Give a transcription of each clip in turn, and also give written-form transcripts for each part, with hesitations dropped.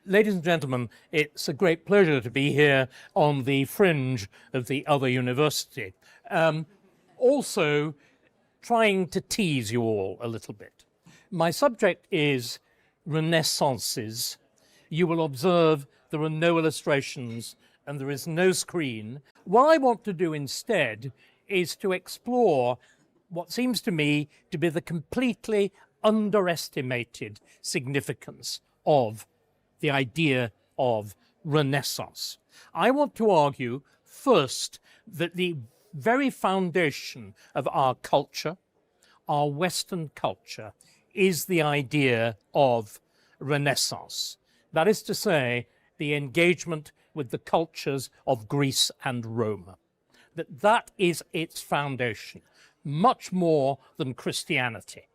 Ladies and gentlemen, it's a great pleasure to be here on the fringe of the other university. Also, trying to tease you all a little bit. My subject is Renaissances. You will observe there are no illustrations and there is no screen. What I want to do instead is to explore what seems to me to be the completely underestimated significance of the idea of Renaissance. I want to argue first that the very foundation of our culture, our Western culture, is the idea of Renaissance. That is to say, the engagement with the cultures of Greece and Rome. That is its foundation, much more than Christianity.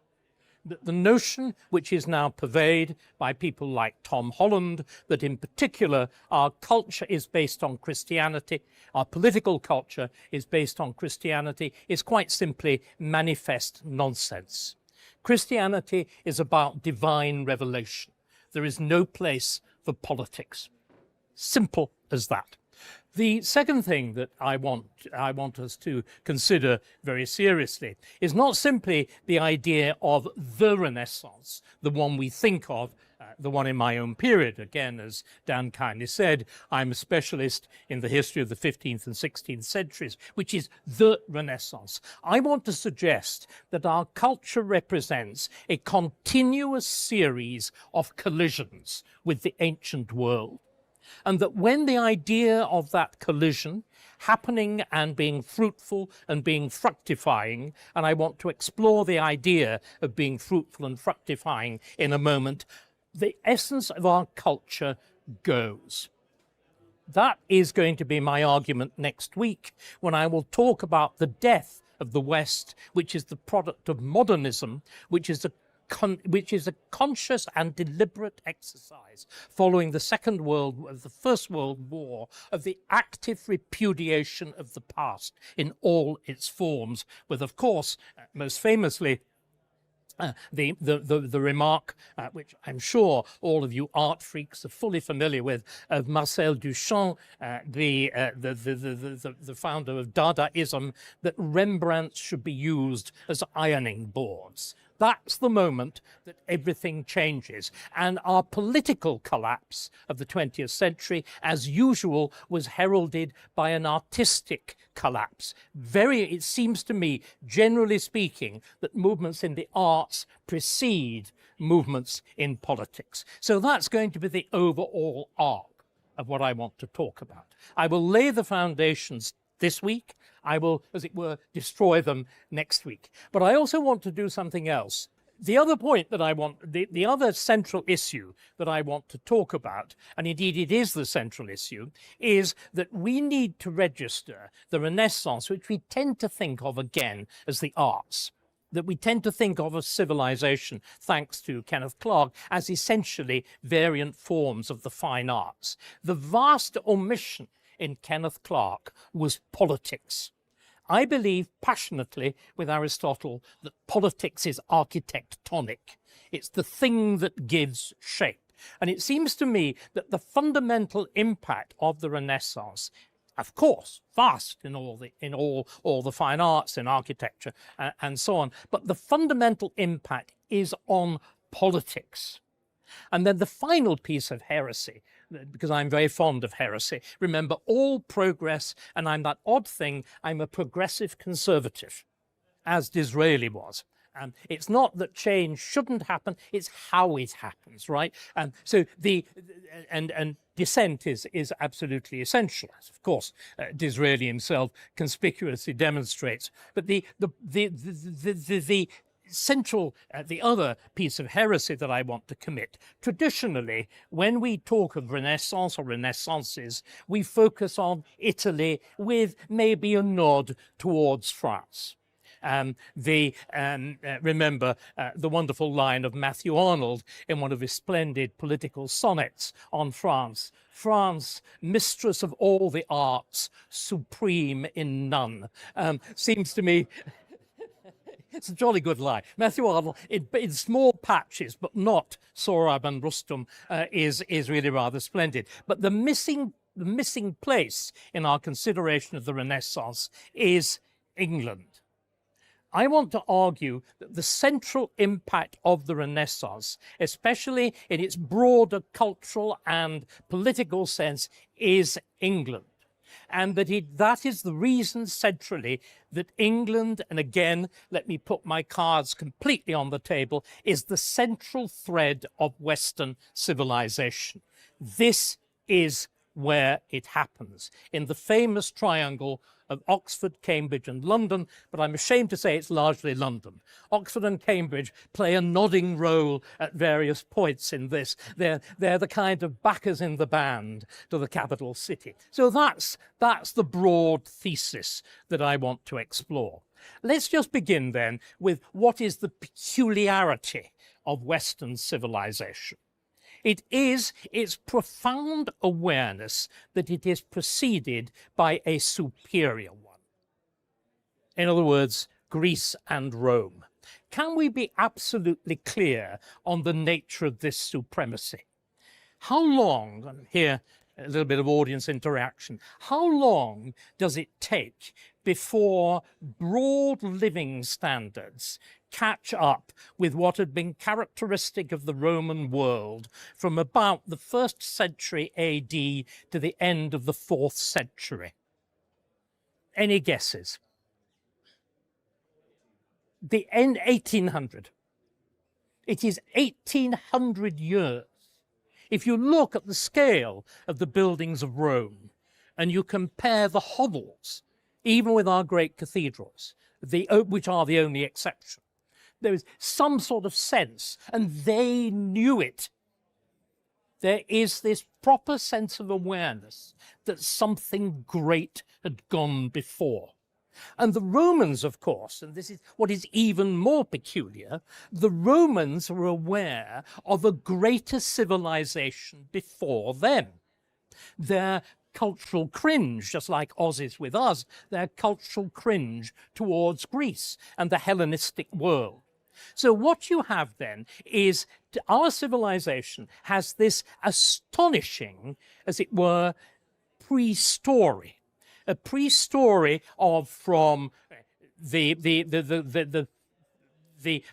The notion which is now pervaded by people like Tom Holland, that in particular our culture is based on Christianity, our political culture is based on Christianity, is quite simply manifest nonsense. Christianity is about divine revelation. There is no place for politics. Simple as that. The second thing that I want us to consider very seriously is not simply the idea of the Renaissance, the one we think of, the one in my own period. Again, as Dan kindly said, I'm a specialist in the history of the 15th and 16th centuries, which is the Renaissance. I want to suggest that our culture represents a continuous series of collisions with the ancient world. And that when the idea of that collision happening and being fruitful and being fructifying, and I want to explore the idea of being fruitful and fructifying in a moment, the essence of our culture goes. That is going to be my argument next week when I will talk about the death of the West, which is the product of modernism, which is a conscious and deliberate exercise following the First World War of the active repudiation of the past in all its forms, with, of course, most famously, the remark, which I'm sure all of you art freaks are fully familiar with, of Marcel Duchamp, the founder of Dadaism, that Rembrandt should be used as ironing boards. That's the moment that everything changes. And our political collapse of the 20th century, as usual, was heralded by an artistic collapse. It seems to me, generally speaking, that movements in the arts precede movements in politics. So that's going to be the overall arc of what I want to talk about. I will lay the foundations this week. I will, as it were, destroy them next week. But I also want to do something else. The other point that I want, the other central issue that I want to talk about, and indeed it is the central issue, is that we need to register the Renaissance, which we tend to think of again as the arts, that we tend to think of as civilization, thanks to Kenneth Clark, as essentially variant forms of the fine arts. The vast omission in Kenneth Clark was politics. I believe passionately with Aristotle that politics is architectonic. It's the thing that gives shape. And it seems to me that the fundamental impact of the Renaissance, of course, vast in all the fine arts, in architecture, and so on, but the fundamental impact is on politics. And then the final piece of heresy, because I'm very fond of heresy, remember, all progress, and I'm that odd thing, I'm a progressive conservative, as Disraeli was. It's not that change shouldn't happen, it's how it happens, right? So and dissent is absolutely essential, as of course Disraeli himself conspicuously demonstrates. But the other piece of heresy that I want to commit, traditionally, when we talk of Renaissance or Renaissances, we focus on Italy with maybe a nod towards France. Remember the wonderful line of Matthew Arnold in one of his splendid political sonnets on France. France, mistress of all the arts, supreme in none. Seems to me It's a jolly good lie. Matthew Arnold, in small patches, but not Sohrab and Rustum, is really rather splendid. But the missing place in our consideration of the Renaissance is England. I want to argue that the central impact of the Renaissance, especially in its broader cultural and political sense, is England. And that is the reason centrally that England, and again, let me put my cards completely on the table, is the central thread of Western civilization. This is where it happens, in the famous triangle of Oxford, Cambridge and London, but I'm ashamed to say it's largely London. Oxford and Cambridge play a nodding role at various points in this. They're the kind of backers in the band to the capital city. So that's the broad thesis that I want to explore. Let's just begin then with what is the peculiarity of Western civilization. It is its profound awareness that it is preceded by a superior one. In other words, Greece and Rome. Can we be absolutely clear on the nature of this supremacy? How long, and here a little bit of audience interaction, how long does it take before broad living standards catch up with what had been characteristic of the Roman world from about the 1st century AD to the end of the 4th century? Any guesses? The end 1800. It is 1800 years. If you look at the scale of the buildings of Rome and you compare the hovels, even with our great cathedrals, which are the only exception, there is some sort of sense, and they knew it. There is this proper sense of awareness that something great had gone before. And the Romans, of course, and this is what is even more peculiar, the Romans were aware of a greater civilization before them. Their cultural cringe, just like Oz is with us, their cultural cringe towards Greece and the Hellenistic world. So what you have then is our civilization has this astonishing, as it were, pre-story. A pre-story of from the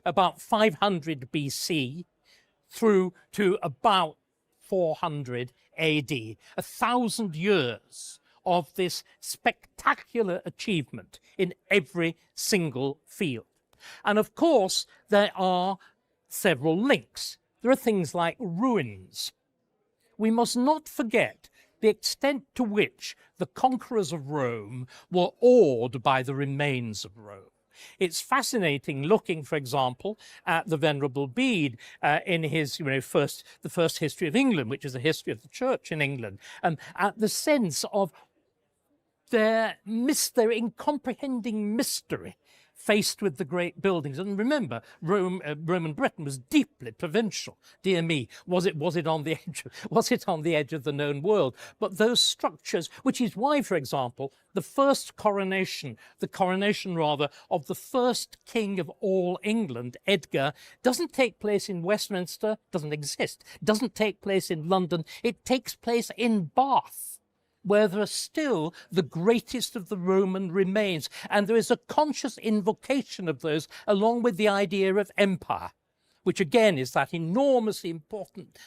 about 500 BC through to about 400 AD, 1,000 years of this spectacular achievement in every single field. And of course, there are several links. There are things like ruins. We must not forget the extent to which the conquerors of Rome were awed by the remains of Rome. It's fascinating looking, for example, at the Venerable Bede in his, the first history of England, which is the history of the church in England, and at the sense of their incomprehending mystery faced with the great buildings. And remember, Roman Britain was deeply provincial. Dear me, was it on the edge of the known world? But those structures, which is why, for example, the coronation of the first king of all England, Edgar, doesn't take place in Westminster, doesn't exist, doesn't take place in London, it takes place in Bath, where there are still the greatest of the Roman remains. And there is a conscious invocation of those, along with the idea of empire, which again is that enormously important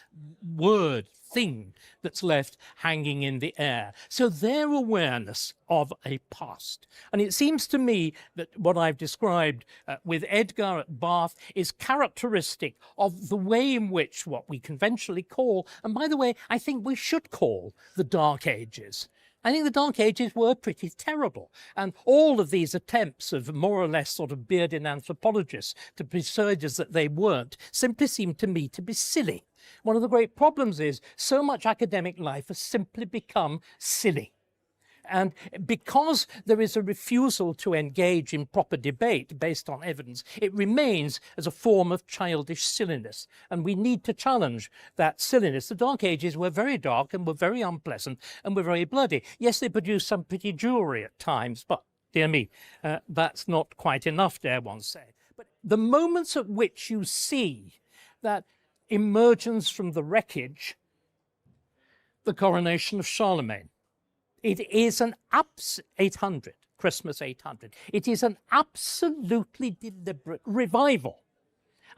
thing that's left hanging in the air. So their awareness of a past. And it seems to me that what I've described with Edgar at Bath is characteristic of the way in which what we conventionally call, and by the way, I think we should call the Dark Ages. I think the Dark Ages were pretty terrible. And all of these attempts of more or less sort of bearded anthropologists to persuade us that they weren't simply seem to me to be silly. One of the great problems is so much academic life has simply become silly. And because there is a refusal to engage in proper debate based on evidence, it remains as a form of childish silliness. And we need to challenge that silliness. The Dark Ages were very dark and were very unpleasant and were very bloody. Yes, they produced some pretty jewelry at times, but dear me, that's not quite enough, dare one say. the moments at which you see that emergence from the wreckage, the coronation of Charlemagne. It is an 800, Christmas 800. It is an absolutely deliberate revival.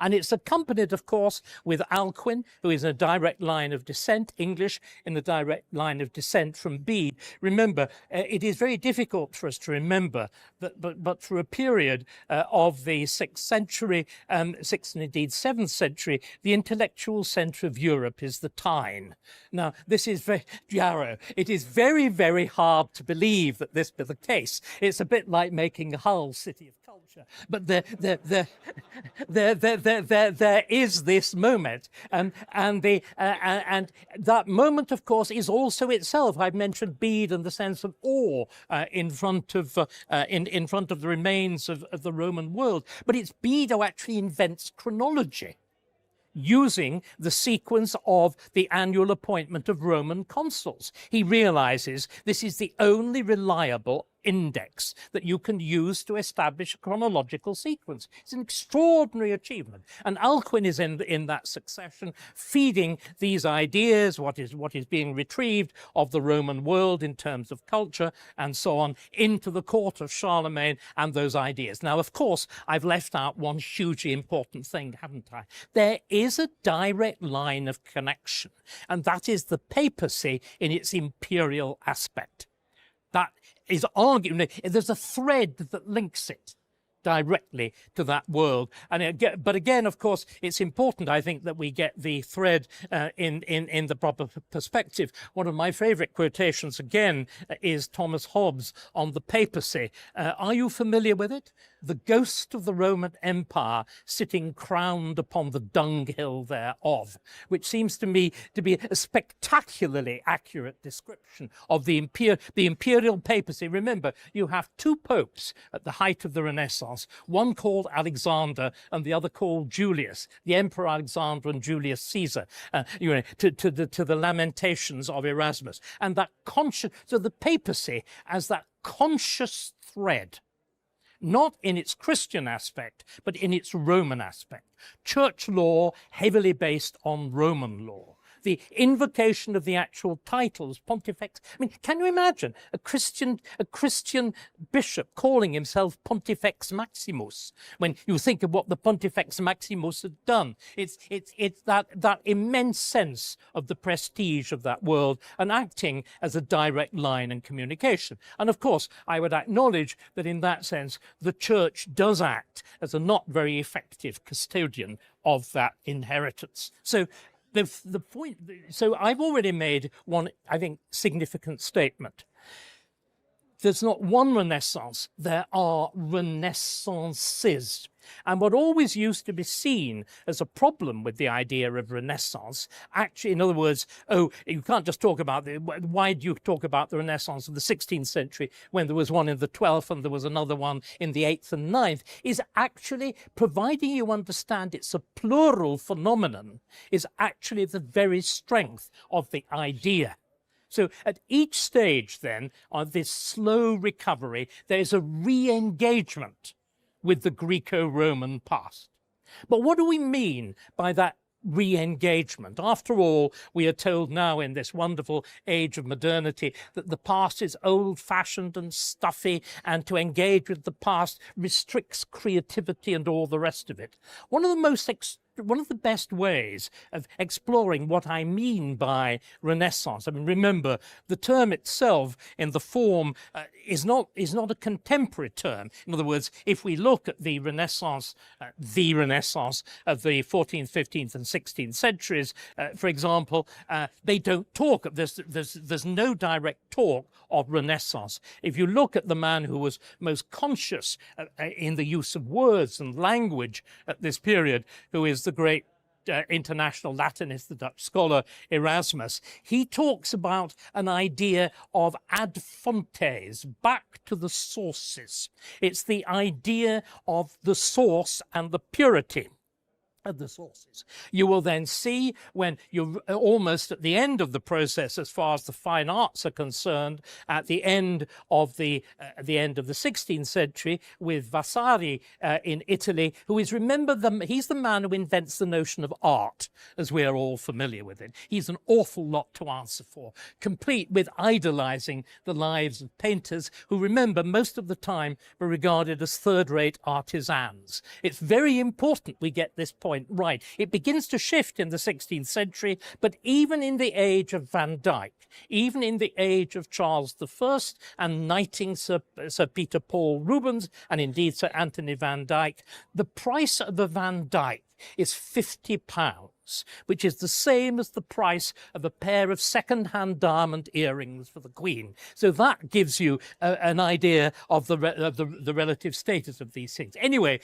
And it's accompanied, of course, with Alcuin, who is in a direct line of descent, English in the direct line of descent from Bede. Remember, it is very difficult for us to remember that, but for a period of the 6th century, 6th and indeed 7th century, the intellectual centre of Europe is the Tyne. Now, this is very Jarrow. It is very, very hard to believe that this be the case. It's a bit like making Hull city of culture, but there is this moment, and that moment, of course, is also itself. I've mentioned Bede and the sense of awe in front of the remains of the Roman world, but it's Bede who actually invents chronology, using the sequence of the annual appointment of Roman consuls. He realizes this is the only reliable index that you can use to establish a chronological sequence. It's an extraordinary achievement. And Alcuin is in that succession, feeding these ideas, what is being retrieved of the Roman world in terms of culture and so on, into the court of Charlemagne and those ideas. Now, of course, I've left out one hugely important thing, haven't I? There is a direct line of connection, and that is the papacy in its imperial aspect. That is arguably, there's a thread that links it directly to that world. But again, of course, it's important, I think, that we get the thread in the proper perspective. One of my favorite quotations, again, is Thomas Hobbes on the papacy. Are you familiar with it? The ghost of the Roman Empire sitting crowned upon the dunghill thereof, which seems to me to be a spectacularly accurate description of the imperial papacy. Remember, you have two popes at the height of the Renaissance, one called Alexander and the other called Julius, the Emperor Alexander and Julius Caesar, to the lamentations of Erasmus. And that so the papacy as that conscious thread, not in its Christian aspect, but in its Roman aspect. Church law heavily based on Roman law. The invocation of the actual titles, Pontifex. I mean, can you imagine a Christian bishop calling himself Pontifex Maximus when you think of what the Pontifex Maximus had done? It's that immense sense of the prestige of that world and acting as a direct line and communication. And of course, I would acknowledge that in that sense, the church does act as a not very effective custodian of that inheritance. So the point, so I've already made one, I think, significant statement. There's not one Renaissance, there are Renaissances. And what always used to be seen as a problem with the idea of Renaissance, actually, in other words, you can't just talk about why do you talk about the Renaissance of the 16th century when there was one in the 12th and there was another one in the 8th and 9th, is actually, providing you understand it's a plural phenomenon, is actually the very strength of the idea. So at each stage, then, of this slow recovery, there is a re-engagement with the Greco-Roman past. But what do we mean by that re-engagement? After all, we are told now in this wonderful age of modernity that the past is old-fashioned and stuffy, and to engage with the past restricts creativity and all the rest of it. One of the best ways of exploring what I mean by Renaissance, I mean, remember, the term itself in the form is not a contemporary term. In other words, if we look at the Renaissance of the 14th, 15th and 16th centuries, for example, they don't talk, there's no direct talk of Renaissance. If you look at the man who was most conscious in the use of words and language at this period, who is the great international Latinist, the Dutch scholar Erasmus, he talks about an idea of ad fontes, back to the sources. It's the idea of the source and the purity. of the sources. You will then see, when you're almost at the end of the process as far as the fine arts are concerned, at the end of the 16th century, with Vasari in Italy, who is, remember, he's the man who invents the notion of art, as we are all familiar with it. He's an awful lot to answer for, complete with idolizing the lives of painters who, remember, most of the time were regarded as third-rate artisans. It's very important we get this point right. It begins to shift in the 16th century, but even in the age of Van Dyck, even in the age of Charles I, and knighting Sir Peter Paul Rubens, and indeed Sir Anthony Van Dyck, the price of a Van Dyck is £50, which is the same as the price of a pair of second-hand diamond earrings for the Queen. So that gives you an idea of the relative status of these things. Anyway,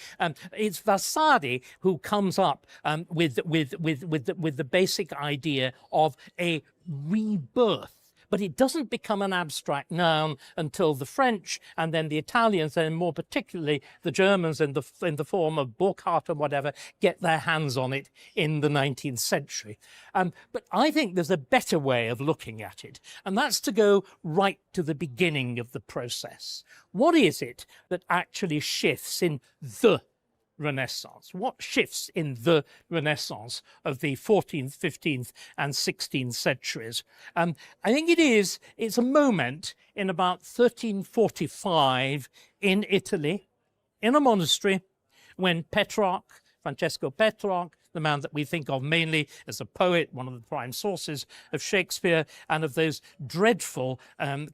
it's Vasari who comes up with the basic idea of a rebirth. But it doesn't become an abstract noun until the French, and then the Italians, and more particularly the Germans in the form of Burckhardt or whatever, get their hands on it in the 19th century. But I think there's a better way of looking at it, and that's to go right to the beginning of the process. What is it that actually shifts in the Renaissance? What shifts in the Renaissance of the 14th, 15th, and 16th centuries? I think it's a moment in about 1345 in Italy, in a monastery, when Petrarch, Francesco Petrarch, the man that we think of mainly as a poet, one of the prime sources of Shakespeare and of those dreadful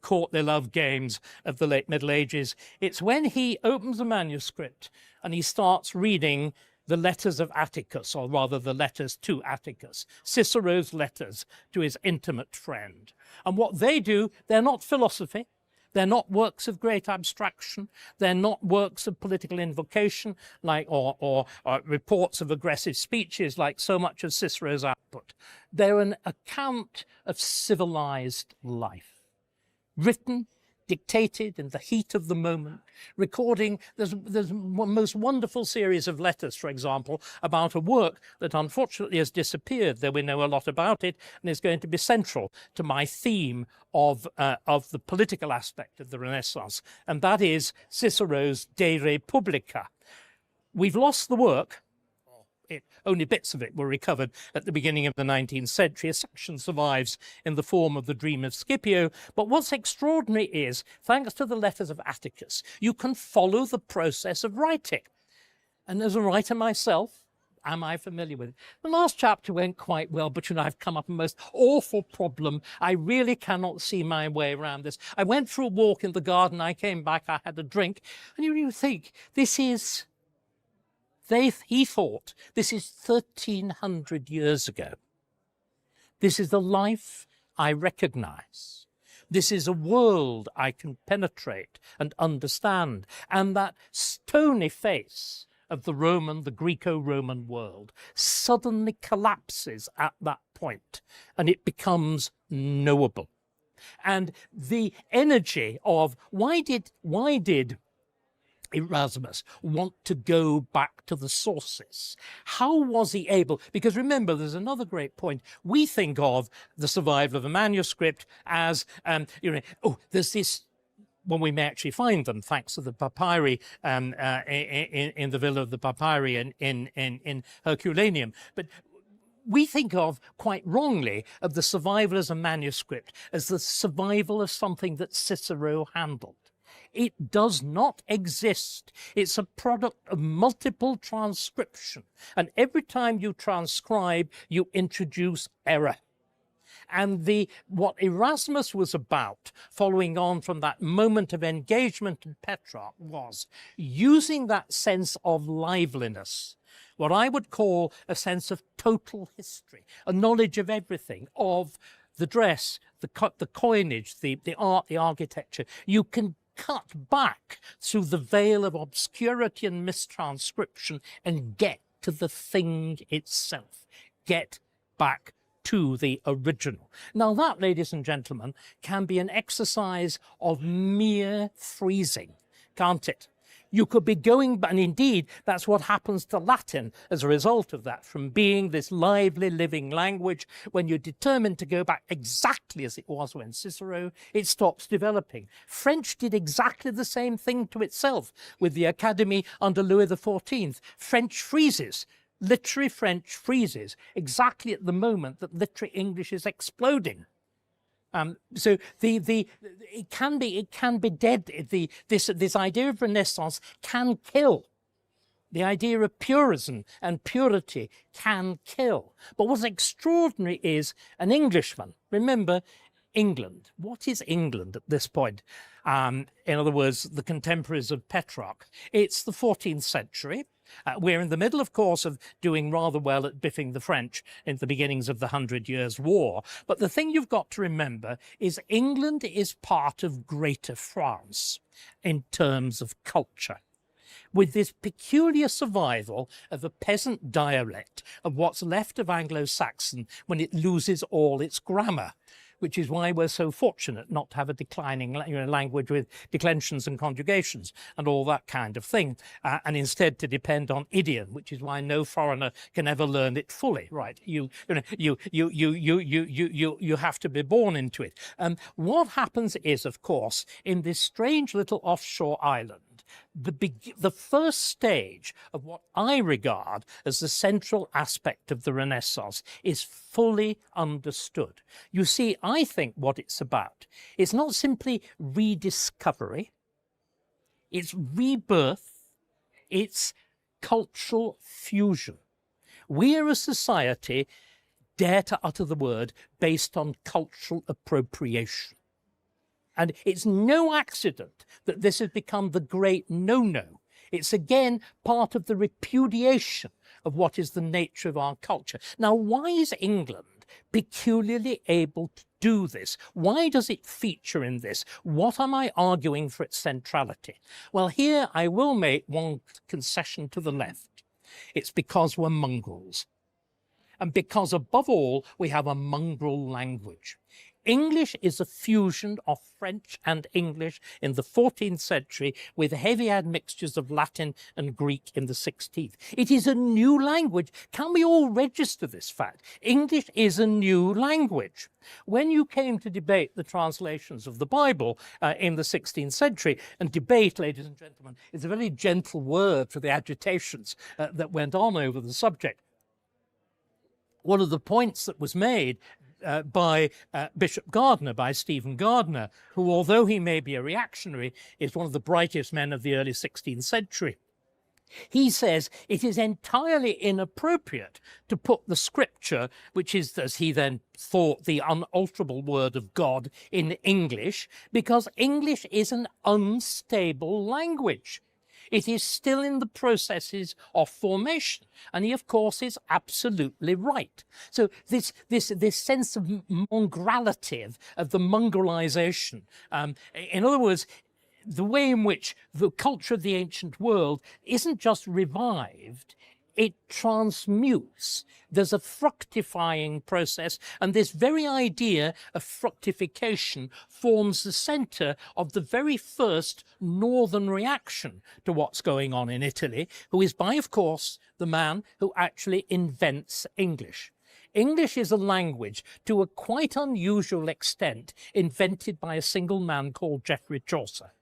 court-they-love games of the late Middle Ages. It's when he opens a manuscript and he starts reading the letters of Atticus, or rather the letters to Atticus, Cicero's letters to his intimate friend. And what they do, they're not philosophy. They're not works of great abstraction. They're not works of political invocation, like or reports of aggressive speeches, like so much of Cicero's output. They're an account of civilized life, written, dictated in the heat of the moment, recording. There's a most wonderful series of letters, for example, about a work that unfortunately has disappeared, though we know a lot about it, and is going to be central to my theme of the political aspect of the Renaissance, and that is Cicero's De Republica. We've lost the work. Only bits of it were recovered at the beginning of the 19th century. A section survives in the form of the Dream of Scipio. But what's extraordinary is, thanks to the letters of Atticus, you can follow the process of writing. And as a writer myself, am I familiar with it? The last chapter went quite well, but I've come up with a most awful problem. I really cannot see my way around this. I went for a walk in the garden. I came back. I had a drink. And you think, this is... He thought, this is 1,300 years ago. This is the life I recognize. This is a world I can penetrate and understand. And that stony face of the Greco-Roman world suddenly collapses at that point, and it becomes knowable. And the energy of why did Erasmus want to go back to the sources? How was he able? Because remember, there's another great point. We think of the survival of a manuscript as, there's this, when we may actually find them, thanks to the papyri in the Villa of the Papyri in Herculaneum. But we think of, quite wrongly, of the survival as a manuscript as the survival of something that Cicero handled. It does not exist. It's a product of multiple transcription. And every time you transcribe, you introduce error. And what Erasmus was about, following on from that moment of engagement in Petrarch, was using that sense of liveliness, what I would call a sense of total history, a knowledge of everything, of the dress, the coinage, the art, the architecture. You can cut back through the veil of obscurity and mistranscription and get to the thing itself. Get back to the original. Now that, ladies and gentlemen, can be an exercise of mere freezing, can't it? You could be going, and indeed, that's what happens to Latin as a result of that. From being this lively, living language, when you're determined to go back exactly as it was when Cicero, it stops developing. French did exactly the same thing to itself with the Academy under Louis XIV. French freezes. Literary French freezes exactly at the moment that literary English is exploding. So it can be dead. This idea of Renaissance can kill. The idea of purism and purity can kill. But what's extraordinary is an Englishman. Remember, England. What is England at this point? In other words, the contemporaries of Petrarch. It's the 14th century. We're in the middle, of course, of doing rather well at biffing the French in the beginnings of the 100 Years' War. But the thing you've got to remember is England is part of Greater France in terms of culture, with this peculiar survival of a peasant dialect of what's left of Anglo-Saxon when it loses all its grammar, which is why we're so fortunate not to have a declining language with declensions and conjugations and all that kind of thing, and instead to depend on idiom, which is why no foreigner can ever learn it fully. Right? You have to be born into it. What happens is, of course, in this strange little offshore island, the first stage of what I regard as the central aspect of the Renaissance is fully understood. You see, I think what it's about, it's not simply rediscovery, it's rebirth, it's cultural fusion. We are a society, dare to utter the word, based on cultural appropriation. And it's no accident that this has become the great no-no. It's again part of the repudiation of what is the nature of our culture. Now, why is England peculiarly able to do this? Why does it feature in this? What am I arguing for its centrality? Well, here I will make one concession to the left. It's because we're mongrels. And because, above all, we have a mongrel language. English is a fusion of French and English in the 14th century with heavy admixtures of Latin and Greek in the 16th. It is a new language. Can we all register this fact? English is a new language. When you came to debate the translations of the Bible in the 16th century, and debate, ladies and gentlemen, is a very gentle word for the agitations that went on over the subject. One of the points that was made by Bishop Gardiner, by Stephen Gardiner, who, although he may be a reactionary, is one of the brightest men of the early 16th century. He says it is entirely inappropriate to put the scripture, which is, as he then thought, the unalterable word of God, in English, because English is an unstable language. It is still in the processes of formation. And he, of course, is absolutely right. So this sense of mongrality, of the mongrelization, in other words, the way in which the culture of the ancient world isn't just revived, it transmutes. There's a fructifying process, and this very idea of fructification forms the center of the very first northern reaction to what's going on in Italy, who is by, of course, the man who actually invents English. English is a language, to a quite unusual extent, invented by a single man called Geoffrey Chaucer.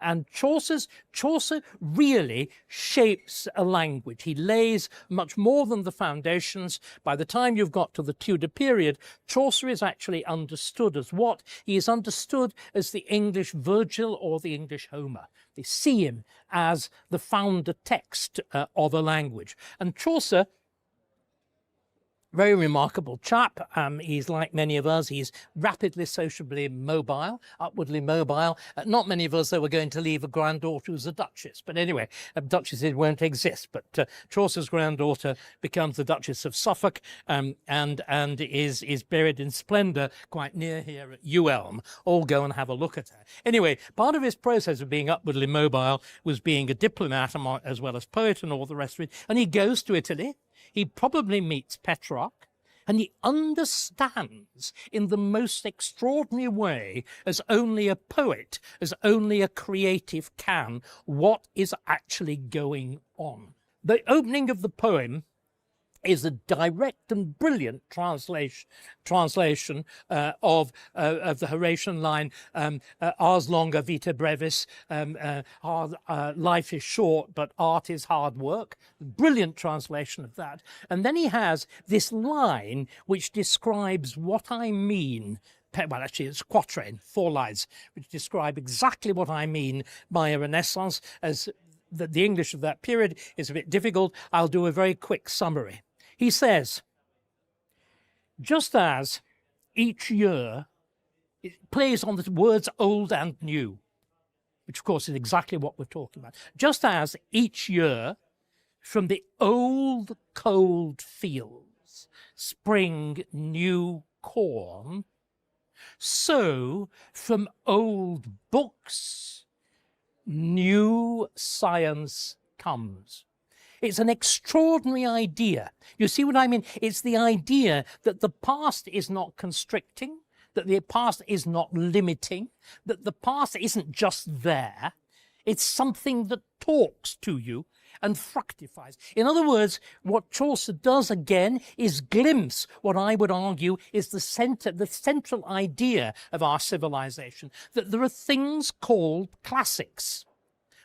And Chaucer really shapes a language. He lays much more than the foundations. By the time you've got to the Tudor period, Chaucer is actually understood as what? He is understood as the English Virgil or the English Homer. They see him as the founder text of a language. And Chaucer, very remarkable chap. He's like many of us. He's rapidly sociably mobile, upwardly mobile. Not many of us, though, were going to leave a granddaughter who's a duchess. But anyway, duchesses won't exist. But Chaucer's granddaughter becomes the Duchess of Suffolk and is buried in splendour quite near here at Ulm. All go and have a look at her. Anyway, part of his process of being upwardly mobile was being a diplomat as well as poet and all the rest of it. And he goes to Italy. He probably meets Petrarch. And he understands in the most extraordinary way, as only a poet, as only a creative can, what is actually going on. The opening of the poem is a direct and brilliant translation of the Horatian line, ars longa vita brevis, life is short, but art is hard work. Brilliant translation of that. And then he has this line which describes what I mean. Well, actually, it's a quatrain, 4 lines, which describe exactly what I mean by a Renaissance. As the English of that period is a bit difficult, I'll do a very quick summary. He says, just as each year, it plays on the words old and new, which of course is exactly what we're talking about. Just as each year from the old cold fields spring new corn, so from old books new science comes. It's an extraordinary idea. You see what I mean? It's the idea that the past is not constricting, that the past is not limiting, that the past isn't just there. It's something that talks to you and fructifies. In other words, what Chaucer does again is glimpse what I would argue is the central idea of our civilization, that there are things called classics.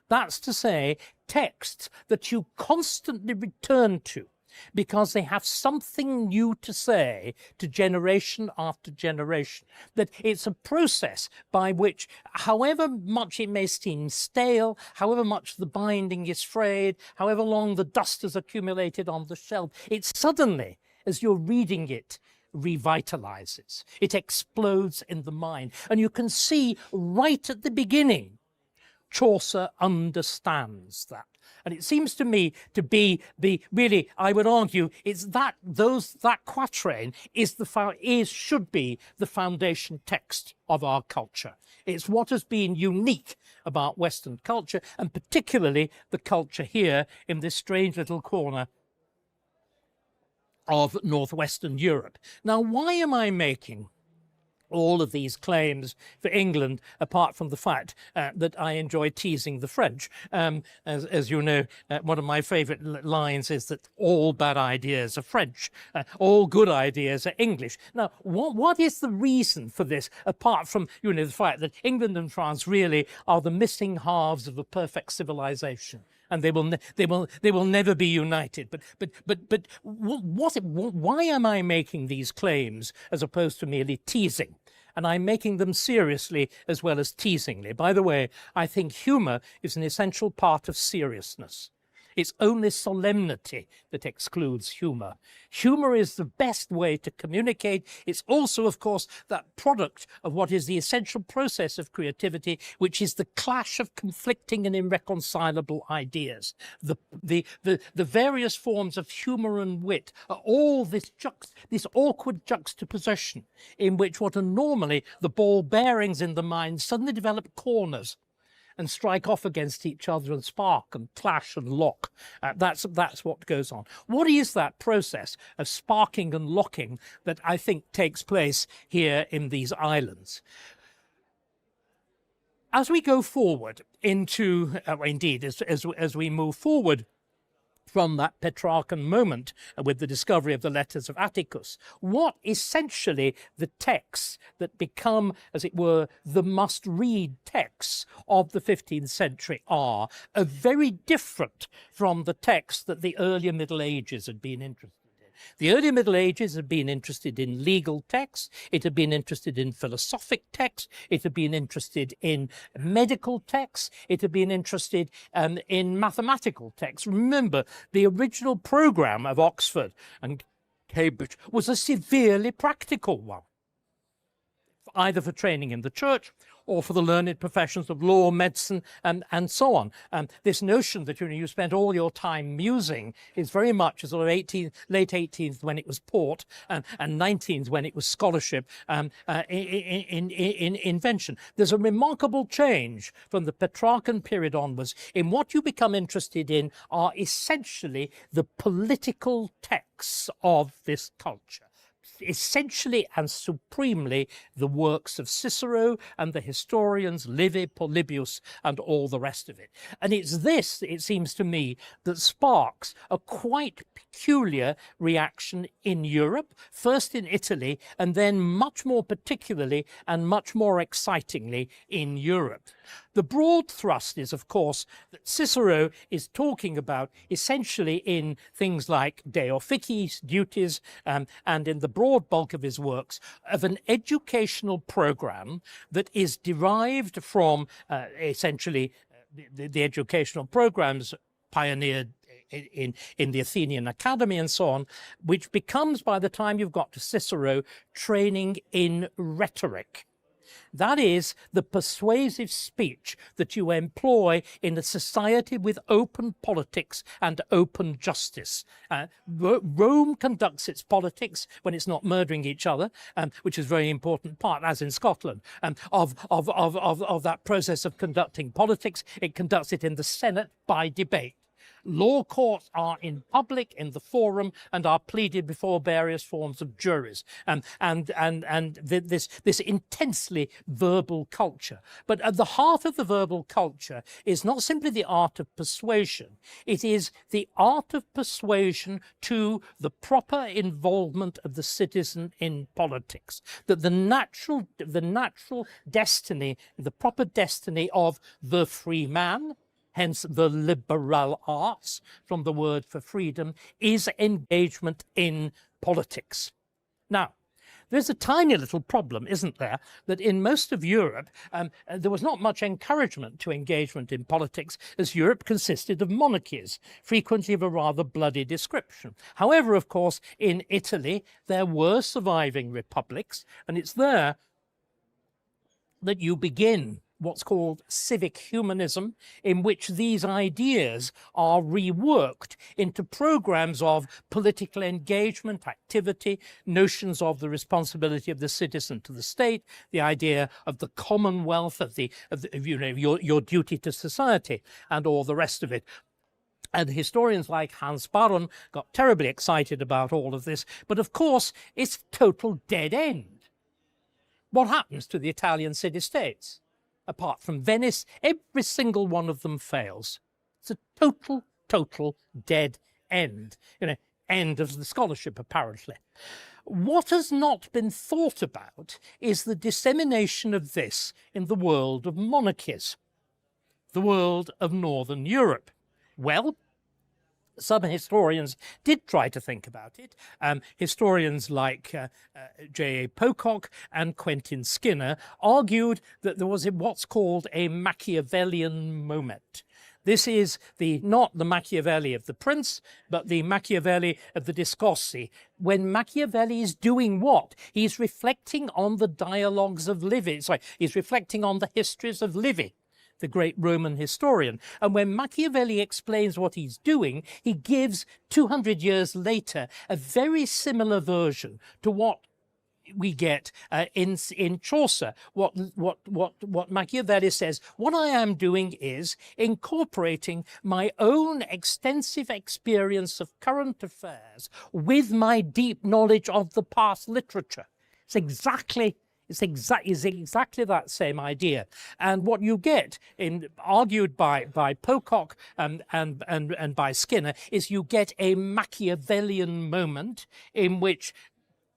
That's to say, texts that you constantly return to because they have something new to say to generation after generation. That it's a process by which, however much it may seem stale, however much the binding is frayed, however long the dust has accumulated on the shelf, it suddenly, as you're reading it, revitalizes. It explodes in the mind. And you can see right at the beginning, Chaucer understands that. And it seems to me to be really, I would argue, it's that quatrain should be the foundation text of our culture. It's what has been unique about Western culture, and particularly the culture here in this strange little corner of northwestern Europe. Now, why am I making all of these claims for England, apart from the fact that I enjoy teasing the French? As you know, one of my favorite lines is that all bad ideas are French, all good ideas are English. Now, what is the reason for this, apart from, the fact that England and France really are the missing halves of a perfect civilization? And they will never be united. But why am I making these claims as opposed to merely teasing? And I'm making them seriously as well as teasingly. By the way, I think humor is an essential part of seriousness. It's only solemnity that excludes humor. Humor is the best way to communicate. It's also, of course, that product of what is the essential process of creativity, which is the clash of conflicting and irreconcilable ideas. The various forms of humor and wit are all this awkward juxtaposition in which what are normally the ball bearings in the mind suddenly develop corners and strike off against each other and spark and clash and lock. That's what goes on. What is that process of sparking and locking that I think takes place here in these islands? As we go forward into, indeed, as we move forward from that Petrarchan moment with the discovery of the letters of Atticus, what essentially the texts that become, as it were, the must-read texts of the 15th century are very different from the texts that the earlier Middle Ages had been interested in. The early Middle Ages had been interested in legal texts, it had been interested in philosophic texts, it had been interested in medical texts, it had been interested in mathematical texts. Remember, the original programme of Oxford and Cambridge was a severely practical one, either for training in the church or for the learned professions of law, medicine, and so on. This notion that you spent all your time musing is very much a sort of late 18th when it was port, and 19th when it was scholarship in invention. There's a remarkable change from the Petrarchan period onwards in what you become interested in are essentially the political texts of this culture. essentially and supremely the works of Cicero and the historians Livy, Polybius, and all the rest of it. And it's this, it seems to me, that sparks a quite peculiar reaction in Europe, first in Italy, and then much more particularly and much more excitingly in Europe. The broad thrust is, of course, that Cicero is talking about essentially in things like De Officiis, duties, and in the broad bulk of his works, of an educational program that is derived from essentially the educational programs pioneered in the Athenian Academy and so on, which becomes, by the time you've got to Cicero, training in rhetoric. That is the persuasive speech that you employ in a society with open politics and open justice. Rome conducts its politics when it's not murdering each other, which is a very important part, as in Scotland, of that process of conducting politics. It conducts it in the Senate by debate. Law courts are in public in the forum and are pleaded before various forms of juries, and this intensely verbal culture. But at the heart of the verbal culture is not simply the art of persuasion, it is the art of persuasion to the proper involvement of the citizen in politics, that the natural destiny, the proper destiny of the free man, hence the liberal arts, from the word for freedom, is engagement in politics. Now, there's a tiny little problem, isn't there, that in most of Europe, there was not much encouragement to engagement in politics, as Europe consisted of monarchies, frequently of a rather bloody description. However, of course, in Italy, there were surviving republics, and it's there that you begin what's called civic humanism, in which these ideas are reworked into programs of political engagement, activity, notions of the responsibility of the citizen to the state, the idea of the Commonwealth, of your duty to society, and all the rest of it. And historians like Hans Baron got terribly excited about all of this, but of course it's total dead end. What happens to the Italian city-states? Apart from Venice, every single one of them fails. It's a total dead end. End of the scholarship, apparently. What has not been thought about is the dissemination of this in the world of monarchies, the world of Northern Europe. Well, some historians did try to think about it. Historians like J.A. Pocock and Quentin Skinner argued that there was what's called a Machiavellian moment. This is not the Machiavelli of the Prince, but the Machiavelli of the Discorsi. When Machiavelli is doing what? He's reflecting on the dialogues of Livy. He's reflecting on the histories of Livy, the great Roman historian. And when Machiavelli explains what he's doing, he gives, 200 years later, a very similar version to what we get in Chaucer. What Machiavelli says, what I am doing is incorporating my own extensive experience of current affairs with my deep knowledge of the past literature. It's exactly that same idea. And what you get, argued by Pocock and by Skinner, is you get a Machiavellian moment in which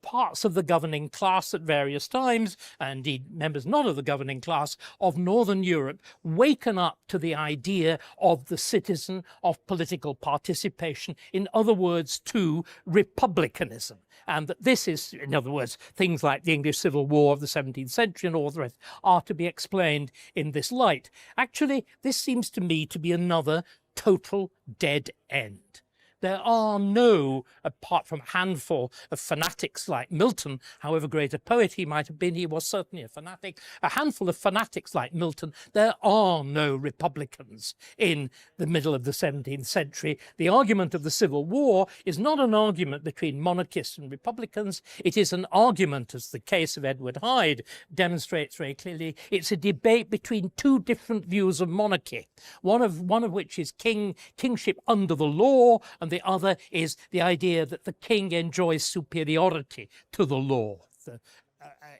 parts of the governing class at various times, and indeed members not of the governing class of Northern Europe, waken up to the idea of the citizen, of political participation, in other words, to republicanism. And that this is, in other words, things like the English Civil War of the 17th century and all the rest are to be explained in this light. Actually, this seems to me to be another total dead end. There are no, apart from a handful of fanatics like Milton, however great a poet he might have been, he was certainly a fanatic, a handful of fanatics like Milton, there are no republicans in the middle of the 17th century. The argument of the Civil War is not an argument between monarchists and republicans. It is an argument, as the case of Edward Hyde demonstrates very clearly. It's a debate between two different views of monarchy, one of which is kingship under the law, and the other is the idea that the king enjoys superiority to the law.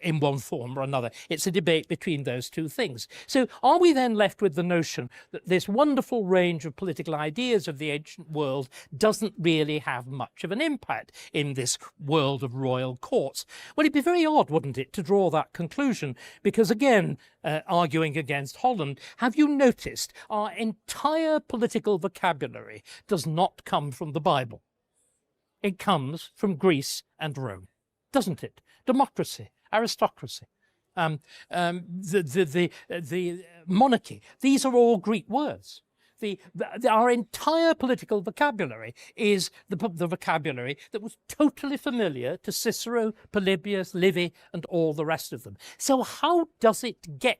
In one form or another. It's a debate between those two things. So are we then left with the notion that this wonderful range of political ideas of the ancient world doesn't really have much of an impact in this world of royal courts? Well, it'd be very odd, wouldn't it, to draw that conclusion, because again, arguing against Holland, have you noticed our entire political vocabulary does not come from the Bible? It comes from Greece and Rome, doesn't it? Democracy, aristocracy, the monarchy. These are all Greek words. Our entire political vocabulary is the vocabulary that was totally familiar to Cicero, Polybius, Livy, and all the rest of them. So how does it get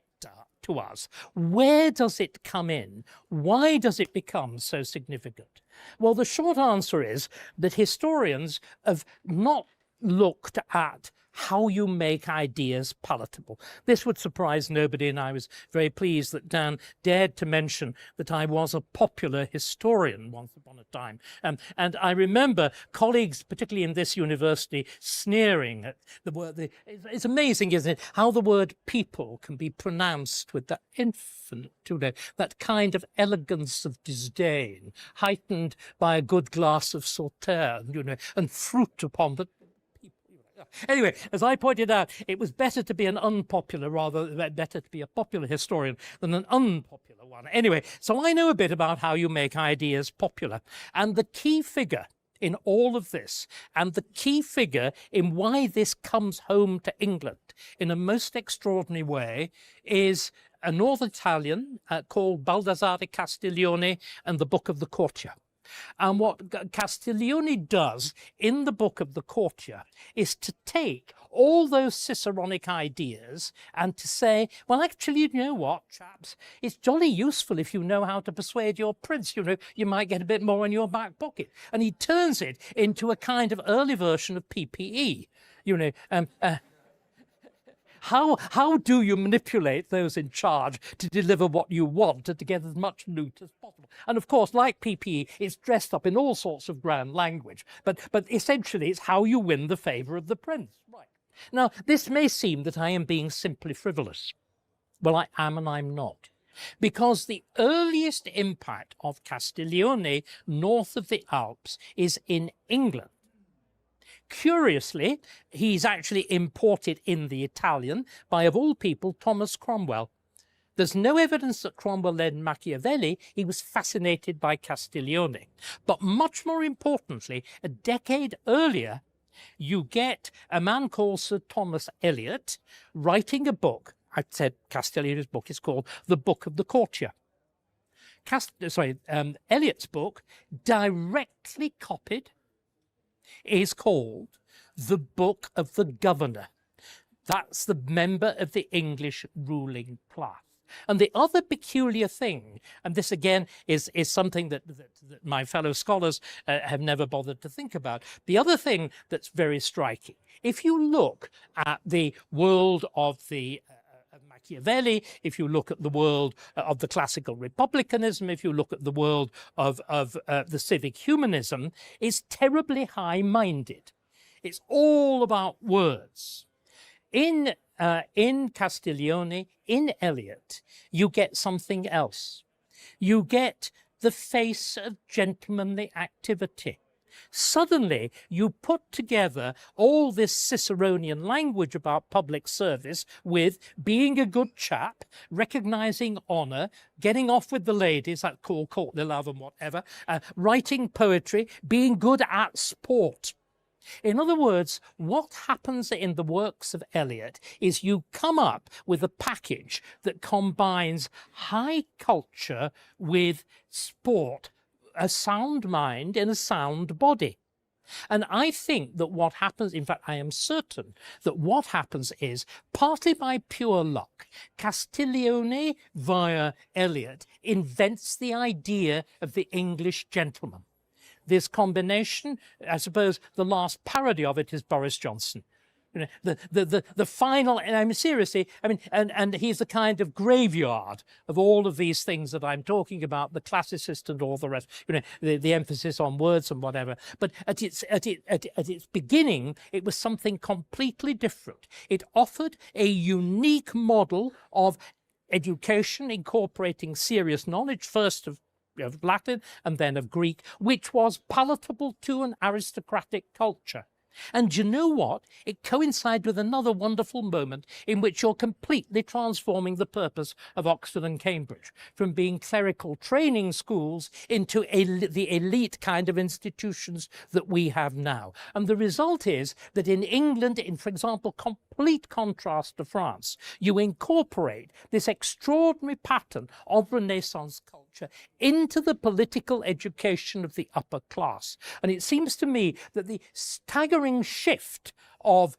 to us? Where does it come in? Why does it become so significant? Well, the short answer is that historians have not looked at how you make ideas palatable. This would surprise nobody, and I was very pleased that Dan dared to mention that I was a popular historian once upon a time. And I remember colleagues, particularly in this university, sneering at the word. It's amazing, isn't it, how the word people can be pronounced with that infinite, that kind of elegance of disdain, heightened by a good glass of sauterne, and fruit upon the... Anyway, as I pointed out, it was better to be an unpopular, better to be a popular historian than an unpopular one. Anyway, so I know a bit about how you make ideas popular. And the key figure in all of this, and the key figure in why this comes home to England in a most extraordinary way, is a North Italian called Baldassare Castiglione and the Book of the Courtier. And what Castiglione does in the Book of the Courtier is to take all those Ciceronic ideas and to say, well, actually, you know what, chaps, it's jolly useful if you know how to persuade your prince. You might get a bit more in your back pocket. And he turns it into a kind of early version of PPE. How do you manipulate those in charge to deliver what you want and to get as much loot as possible? And of course, like PPE, it's dressed up in all sorts of grand language. But essentially, it's how you win the favour of the prince. Right. Now, this may seem that I am being simply frivolous. Well, I am and I'm not. Because the earliest impact of Castiglione north of the Alps is in England. Curiously, he's actually imported in the Italian by, of all people, Thomas Cromwell. There's no evidence that Cromwell led Machiavelli. He was fascinated by Castiglione. But much more importantly, a decade earlier, you get a man called Sir Thomas Eliot writing a book. I said Castiglione's book is called The Book of the Courtier. Eliot's book, directly copied, is called The Book of the Governor. That's the member of the English ruling class. And the other peculiar thing, and this again is something that my fellow scholars have never bothered to think about, the other thing that's very striking, if you look at the world of the Machiavelli, if you look at the world of the classical republicanism, if you look at the world of the civic humanism, it's terribly high-minded. It's all about words. In Castiglione, in Eliot, you get something else. You get the face of gentlemanly activity. Suddenly, you put together all this Ciceronian language about public service with being a good chap, recognising honour, getting off with the ladies, that call courtly love and whatever, writing poetry, being good at sport. In other words, what happens in the works of Eliot is you come up with a package that combines high culture with sport, a sound mind in a sound body. And I think that what happens, in fact, I am certain that what happens is, partly by pure luck, Castiglione, via Eliot, invents the idea of the English gentleman. This combination, I suppose the last parody of it is Boris Johnson. You know, the final, and I mean, seriously, I mean, and he's the kind of graveyard of all of these things that I'm talking about, the classicist and all the rest, you know, the emphasis on words and whatever. But at its beginning, it was something completely different. It offered a unique model of education incorporating serious knowledge, first of Latin and then of Greek, which was palatable to an aristocratic culture. And you know what? It coincided with another wonderful moment in which you're completely transforming the purpose of Oxford and Cambridge from being clerical training schools into the elite kind of institutions that we have now. And the result is that in England, in, for example, complete contrast to France, you incorporate this extraordinary pattern of Renaissance culture into the political education of the upper class. And it seems to me that the staggering shift of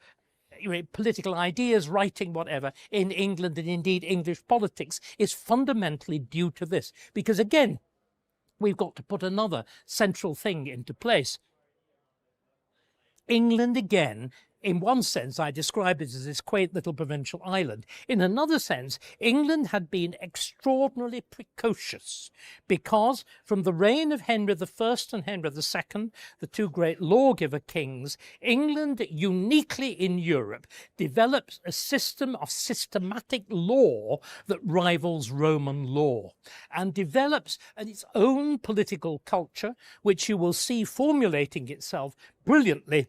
political ideas, writing, whatever, in England and indeed English politics is fundamentally due to this. Because again, we've got to put another central thing into place. England, again, in one sense, I describe it as this quaint little provincial island. In another sense, England had been extraordinarily precocious because from the reign of Henry I and Henry II, the two great lawgiver kings, England, uniquely in Europe, develops a system of systematic law that rivals Roman law and develops its own political culture, which you will see formulating itself brilliantly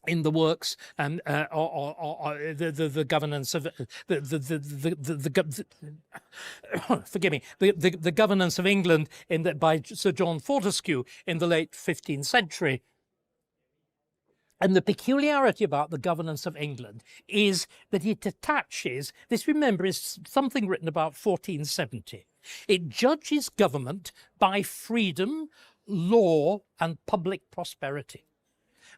in the works and the governance of forgive me, the governance of England by Sir John Fortescue in the late 15th century. And the peculiarity about the governance of England is that it attaches, this, remember, is something written about 1470. It judges government by freedom, law, and public prosperity.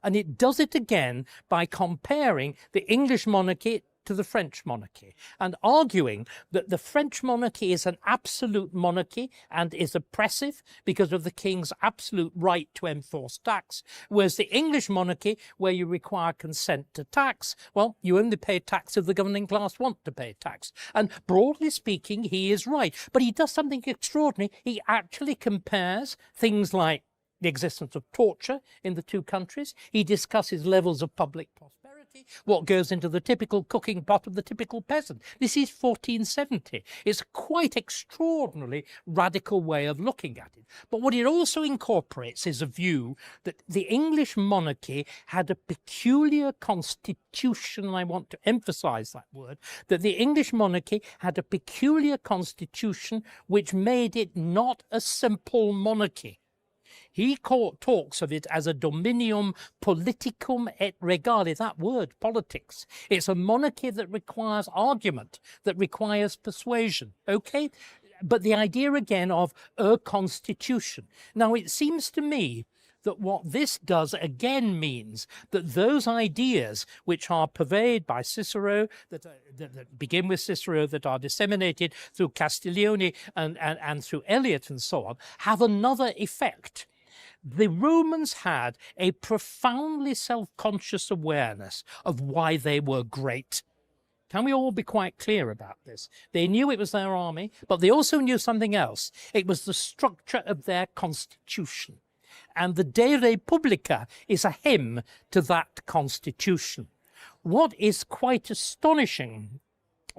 And it does it again by comparing the English monarchy to the French monarchy and arguing that the French monarchy is an absolute monarchy and is oppressive because of the king's absolute right to enforce tax, whereas the English monarchy, where you require consent to tax, well, you only pay tax if the governing class want to pay tax. And broadly speaking, he is right. But he does something extraordinary. He actually compares things like the existence of torture in the two countries. He discusses levels of public prosperity, what goes into the typical cooking pot of the typical peasant. This is 1470. It's a quite extraordinarily radical way of looking at it. But what it also incorporates is a view that the English monarchy had a peculiar constitution, and I want to emphasize that word, that the English monarchy had a peculiar constitution which made it not a simple monarchy. He talks of it as a dominium politicum et regale, that word, politics. It's a monarchy that requires argument, that requires persuasion, okay? But the idea again of a constitution. Now, it seems to me that what this does again means that those ideas which are purveyed by Cicero, that begin with Cicero, that are disseminated through Castiglione and through Eliot and so on, have another effect. The Romans had a profoundly self-conscious awareness of why they were great. Can we all be quite clear about this? They knew it was their army, but they also knew something else. It was the structure of their constitution. And the De Republica is a hymn to that constitution. What is quite astonishing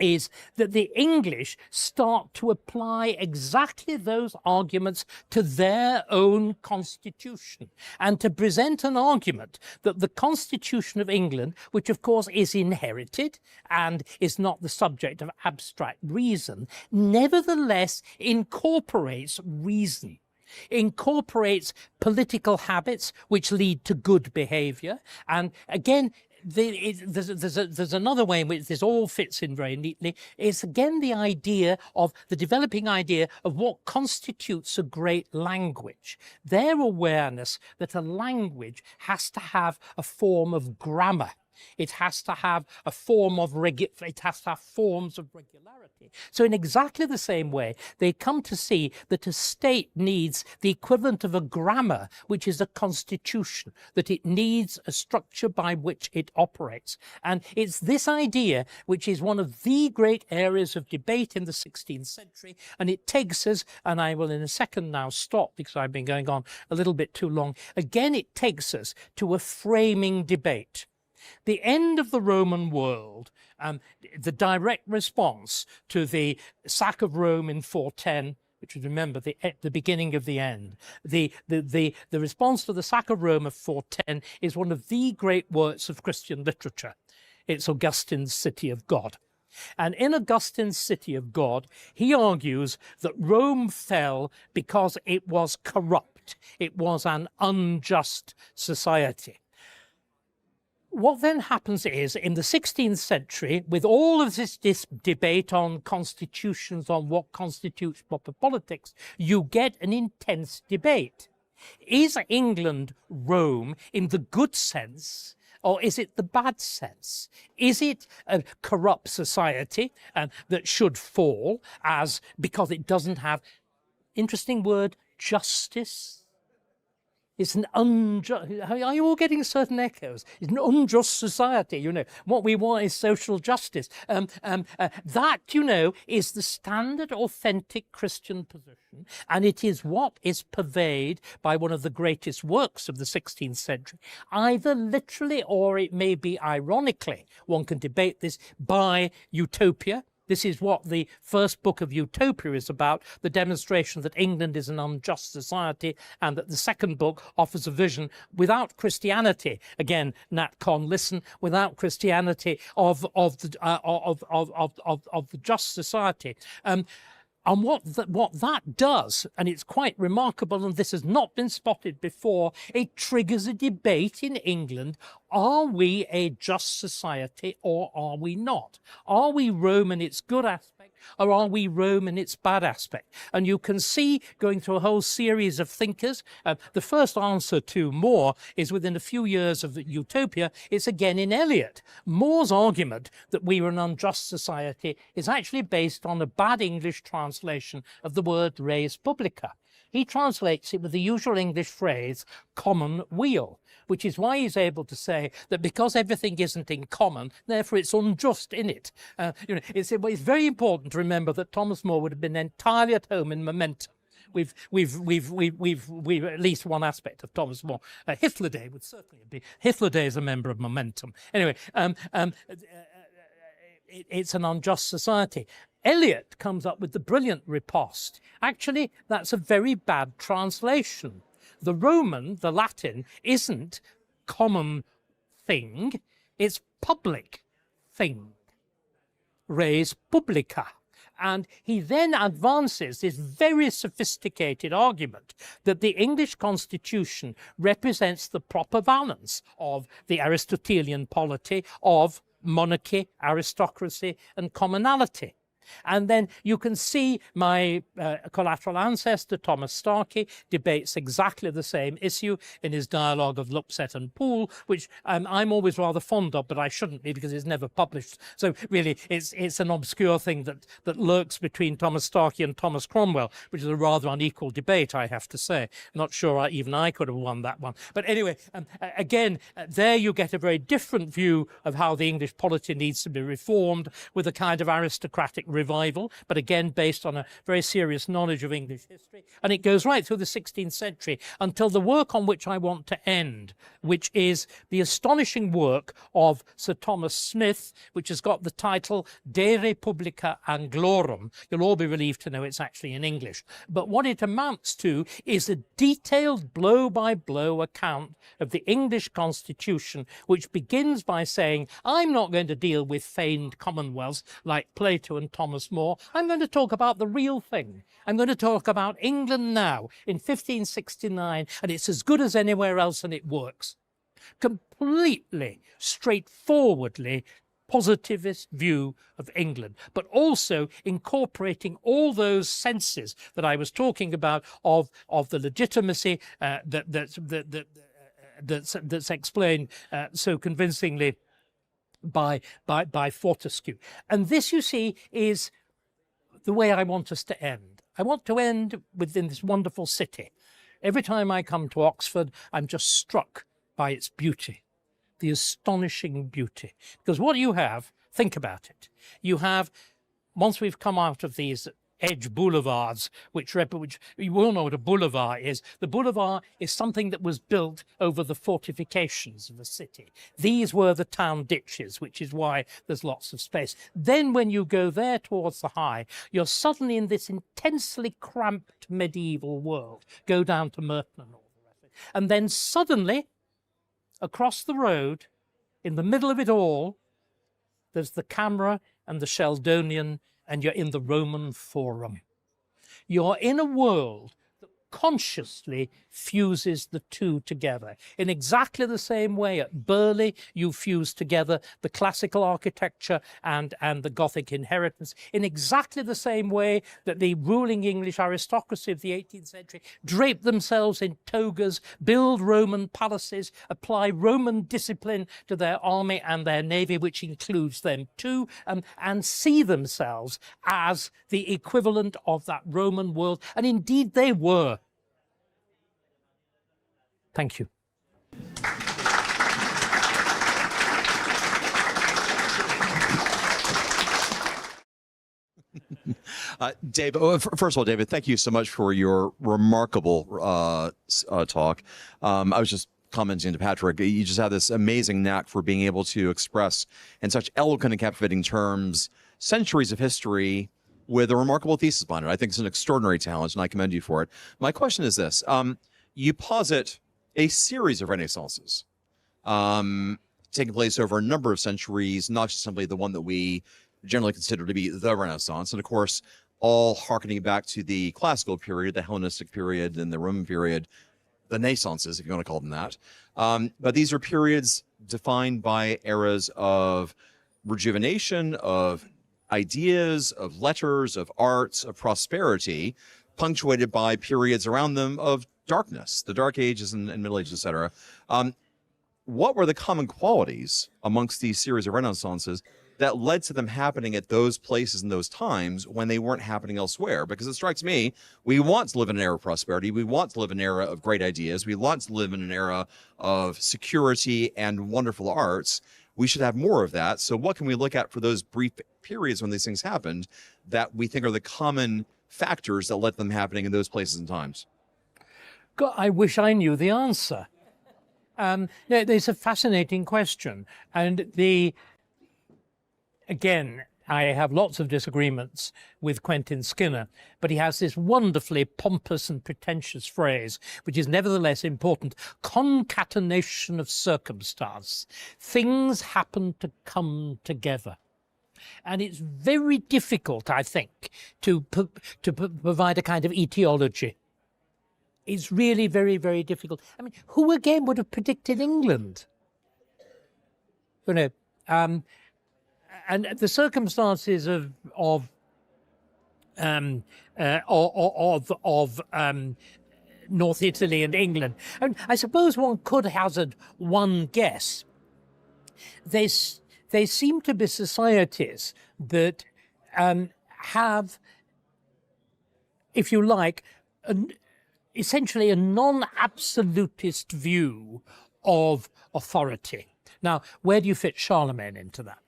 is that the English start to apply exactly those arguments to their own constitution and to present an argument that the Constitution of England, which of course is inherited and is not the subject of abstract reason, nevertheless incorporates reason, incorporates political habits which lead to good behavior. And again, there's another way in which this all fits in very neatly. It's again the developing idea of what constitutes a great language. Their awareness that a language has to have a form of grammar. It has to have a form of it has to have forms of regularity. So in exactly the same way, they come to see that a state needs the equivalent of a grammar, which is a constitution, that it needs a structure by which it operates. And it's this idea which is one of the great areas of debate in the 16th century, and it takes us, and I will in a second now stop because I've been going on a little bit too long, again it takes us to a framing debate. The end of the Roman world, the direct response to the sack of Rome in 410, which is, remember, the beginning of the end. The response to the sack of Rome of 410 is one of the great works of Christian literature. It's Augustine's City of God. And in Augustine's City of God, he argues that Rome fell because it was corrupt. It was an unjust society. What then happens is, in the 16th century, with all of this debate on constitutions, on what constitutes proper politics, you get an intense debate. Is England Rome in the good sense, or is it the bad sense? Is it a corrupt society that should fall because it doesn't have, interesting word, justice? It's an unjust, are you all getting certain echoes? It's an unjust society, you know. What we want is social justice. That, you know, is the standard authentic Christian position, and it is what is purveyed by one of the greatest works of the 16th century, either literally or it may be ironically, one can debate this, by Utopia. This is what the first book of Utopia is about, the demonstration that England is an unjust society, and that the second book offers a vision without Christianity. Again, Nat Con, listen, without Christianity of the just society. And what that does, and it's quite remarkable, and this has not been spotted before, it triggers a debate in England. Are we a just society or are we not? Are we Rome in its good aspect or are we Rome in its bad aspect? And you can see, going through a whole series of thinkers, the first answer to More is within a few years of Utopia. It's again in Eliot. More's argument that we were an unjust society is actually based on a bad English translation of the word res publica. He translates it with the usual English phrase, common weal, which is why he's able to say that because everything isn't in common, therefore it's unjust in it. You know, it's very important to remember that Thomas More would have been entirely at home in momentum. We've at least one aspect of Thomas More. Hitler Day would certainly be. Hitler Day is a member of Momentum. Anyway, it's an unjust society. Eliot comes up with the brilliant riposte. Actually, that's a very bad translation. The Roman, the Latin, isn't common thing, it's public thing. Res publica. And he then advances this very sophisticated argument that the English constitution represents the proper balance of the Aristotelian polity, of monarchy, aristocracy, and commonality. And then you can see my collateral ancestor, Thomas Starkey, debates exactly the same issue in his dialogue of Lupset and Poole, which I'm always rather fond of, but I shouldn't be because it's never published. So really, it's an obscure thing that lurks between Thomas Starkey and Thomas Cromwell, which is a rather unequal debate, I have to say. Not sure even I could have won that one. But anyway, again, there you get a very different view of how the English polity needs to be reformed, with a kind of aristocratic revival, but again based on a very serious knowledge of English history. And it goes right through the 16th century until the work on which I want to end, which is the astonishing work of Sir Thomas Smith, which has got the title De Republica Anglorum. You'll all be relieved to know it's actually in English. But what it amounts to is a detailed blow-by-blow account of the English constitution, which begins by saying, I'm not going to deal with feigned commonwealths like Plato and Thomas More. I'm going to talk about the real thing. I'm going to talk about England now in 1569, and it's as good as anywhere else, and it works. Completely, straightforwardly positivist view of England, but also incorporating all those senses that I was talking about of the legitimacy that's explained so convincingly by Fortescue. And this, you see, is the way I want us to end. I want to end within this wonderful city. Every time I come to Oxford, I'm just struck by its beauty, the astonishing beauty. Because what you have, think about it, you have, once we've come out of these edge boulevards, which you all know what a boulevard is. The boulevard is something that was built over the fortifications of a city. These were the town ditches, which is why there's lots of space. Then when you go there towards the High, you're suddenly in this intensely cramped medieval world. Go down to Merton and all the rest of it. And then suddenly, across the road, in the middle of it all, there's the Camera and the Sheldonian, and you're in the Roman Forum. You're in a world that consciously fuses the two together. In exactly the same way at Burley, you fuse together the classical architecture and the Gothic inheritance. In exactly the same way that the ruling English aristocracy of the 18th century drape themselves in togas, build Roman palaces, apply Roman discipline to their army and their navy, which includes them too, and see themselves as the equivalent of that Roman world. And indeed they were. Thank you. David, first of all, David, thank you so much for your remarkable talk. I was just commenting to Patrick, you just have this amazing knack for being able to express in such eloquent and captivating terms centuries of history with a remarkable thesis behind it. I think it's an extraordinary talent, and I commend you for it. My question is this. You posit a series of renaissances taking place over a number of centuries, not just simply the one that we generally consider to be the Renaissance, and of course, all hearkening back to the classical period, the Hellenistic period, and the Roman period, the Naissances, if you want to call them that. But these are periods defined by eras of rejuvenation, of ideas, of letters, of arts, of prosperity, punctuated by periods around them of darkness, the Dark Ages and Middle Ages, etc. What were the common qualities amongst these series of renaissances that led to them happening at those places and those times when they weren't happening elsewhere? Because it strikes me, we want to live in an era of prosperity. We want to live in an era of great ideas. We want to live in an era of security and wonderful arts. We should have more of that. So what can we look at for those brief periods when these things happened that we think are the common factors that led them happening in those places and times? God, I wish I knew the answer. It's a fascinating question. And again, I have lots of disagreements with Quentin Skinner, but he has this wonderfully pompous and pretentious phrase, which is nevertheless important: concatenation of circumstance. Things happen to come together. And it's very difficult, I think, to provide a kind of etiology. It's really very, very difficult. I mean, who again would have predicted England? You know, and the circumstances of North Italy and England. I mean, I suppose one could hazard one guess. They seem to be societies that have, if you like, essentially a non-absolutist view of authority. Now, where do you fit Charlemagne into that?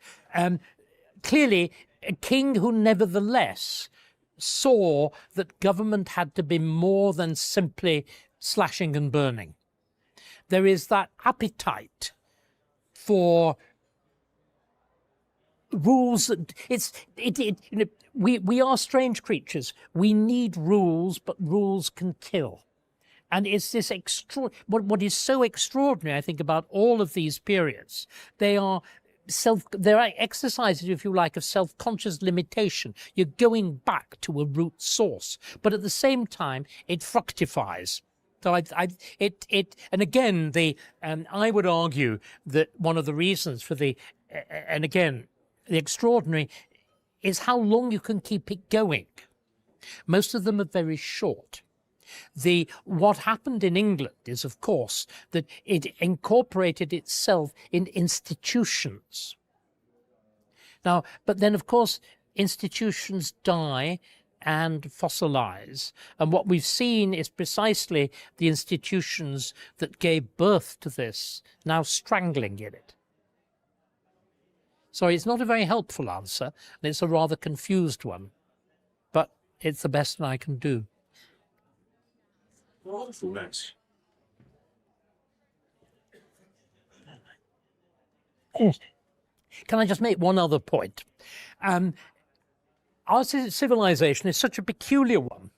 Clearly, a king who nevertheless saw that government had to be more than simply slashing and burning. There is that appetite for rules. We are strange creatures. We need rules, but rules can kill. And it's this what is so extraordinary, I think, about all of these periods. There are exercises, if you like, of self-conscious limitation. You're going back to a root source, but at the same time, it fructifies. So and again, I would argue that one of the reasons for the extraordinary is how long you can keep it going. Most of them are very short. What happened in England is, of course, that it incorporated itself in institutions. Now, but then, of course, institutions die and fossilize. And what we've seen is precisely the institutions that gave birth to this now strangling in it. So it's not a very helpful answer, and it's a rather confused one, but it's the best I can do. Can I just make one other point? Our civilization is such a peculiar one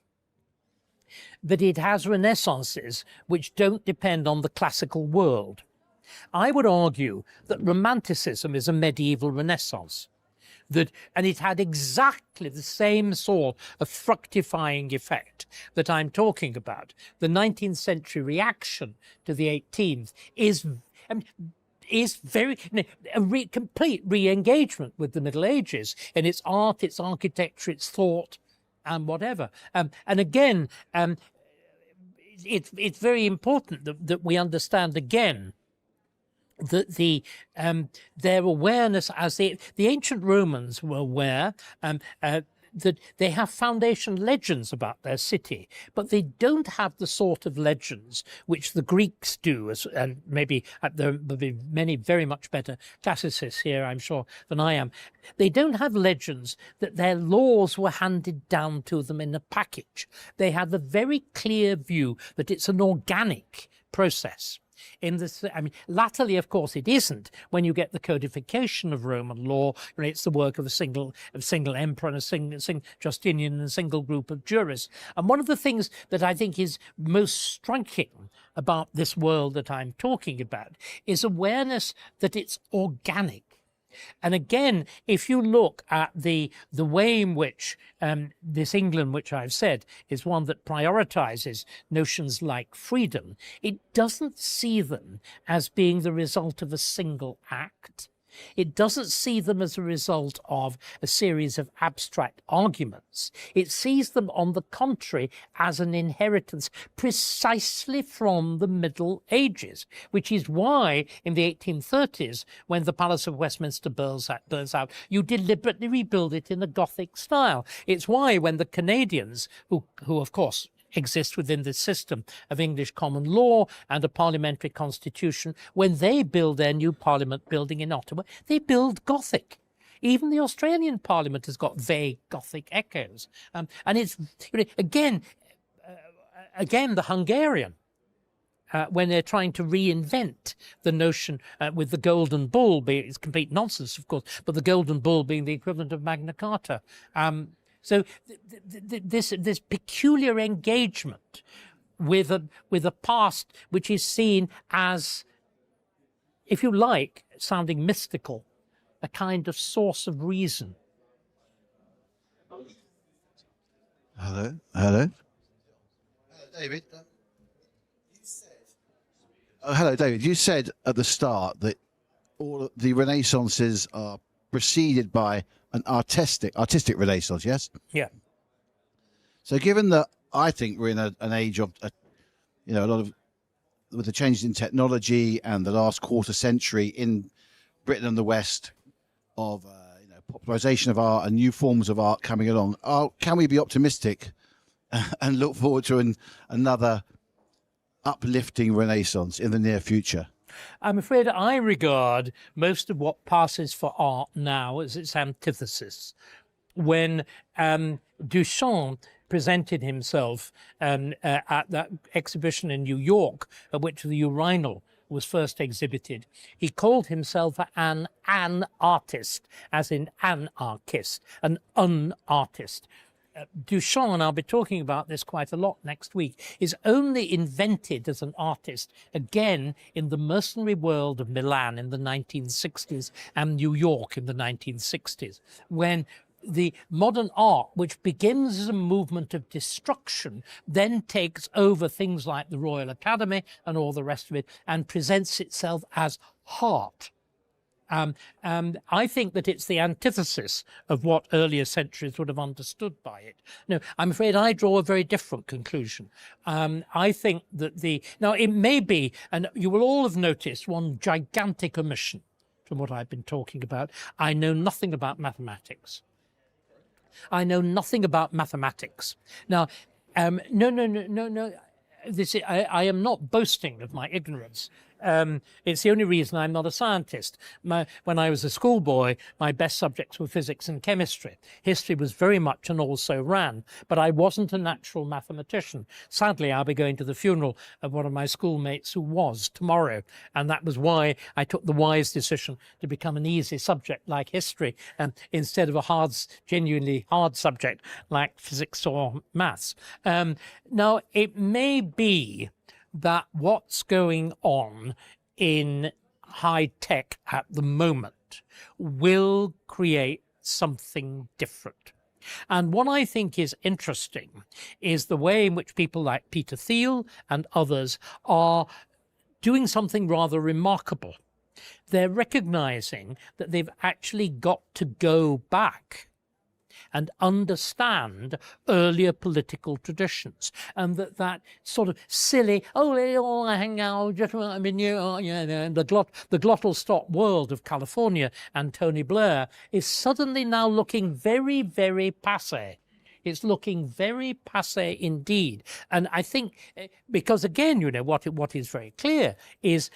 that it has renaissances which don't depend on the classical world. I would argue that Romanticism is a medieval renaissance, and it had exactly the same sort of fructifying effect that I'm talking about. The 19th century reaction to the 18th is very complete re-engagement with the Middle Ages in its art, its architecture, its thought, and whatever. And again, it's very important that we understand again that their awareness, as the ancient Romans were aware, that they have foundation legends about their city, but they don't have the sort of legends which the Greeks do, and maybe there will be many very much better classicists here, I'm sure, than I am. They don't have legends that their laws were handed down to them in a package. They have a very clear view that it's an organic process. Latterly, of course, it isn't. When you get the codification of Roman law, it's the work of a single emperor and a single Justinian and a single group of jurists. And one of the things that I think is most striking about this world that I'm talking about is awareness that it's organic. And again, if you look at the way in which this England, which I've said, is one that prioritizes notions like freedom, it doesn't see them as being the result of a single act. It doesn't see them as a result of a series of abstract arguments. It sees them, on the contrary, as an inheritance precisely from the Middle Ages, which is why in the 1830s, when the Palace of Westminster burns out, you deliberately rebuild it in a Gothic style. It's why when the Canadians, who of course exist within the system of English common law and a parliamentary constitution, when they build their new parliament building in Ottawa, they build Gothic. Even the Australian parliament has got vague Gothic echoes. And it's, again, the Hungarian, when they're trying to reinvent the notion with the Golden Bull, it's complete nonsense, of course, but the Golden Bull being the equivalent of Magna Carta. So this peculiar engagement with a past which is seen as, if you like, sounding mystical, a kind of source of reason. Hello, David. Hello, David. You said at the start that all the Renaissances are preceded by an artistic renaissance, yes? Yeah. So given that I think we're in an age of, a lot of, with the changes in technology and the last quarter century in Britain and the West of, popularization of art and new forms of art coming along, can we be optimistic and look forward to another uplifting renaissance in the near future? I'm afraid I regard most of what passes for art now as its antithesis. When Duchamp presented himself at that exhibition in New York, at which the urinal was first exhibited, he called himself an artist, as in anarchist, an un-artist. Duchamp, and I'll be talking about this quite a lot next week, is only invented as an artist again in the mercenary world of Milan in the 1960s and New York in the 1960s, when the modern art, which begins as a movement of destruction, then takes over things like the Royal Academy and all the rest of it and presents itself as heart. I think that it's the antithesis of what earlier centuries would have understood by it. No, I'm afraid I draw a very different conclusion. I think that now it may be, and you will all have noticed one gigantic omission from what I've been talking about. I know nothing about mathematics. I know nothing about mathematics. Now, no. I am not boasting of my ignorance. It's the only reason I'm not a scientist. When I was a schoolboy, my best subjects were physics and chemistry. History was very much an also-ran, but I wasn't a natural mathematician. Sadly, I'll be going to the funeral of one of my schoolmates who was tomorrow, and that was why I took the wise decision to become an easy subject like history instead of a genuinely hard subject like physics or maths. Now, it may be that what's going on in high tech at the moment will create something different. And what I think is interesting is the way in which people like Peter Thiel and others are doing something rather remarkable. They're recognizing that they've actually got to go back and understand earlier political traditions, and that sort of silly, I hang out, just, I mean, the glottal stop world of California and Tony Blair is suddenly now looking very, very passé. It's looking very passé indeed. And I think, because again, what is very clear is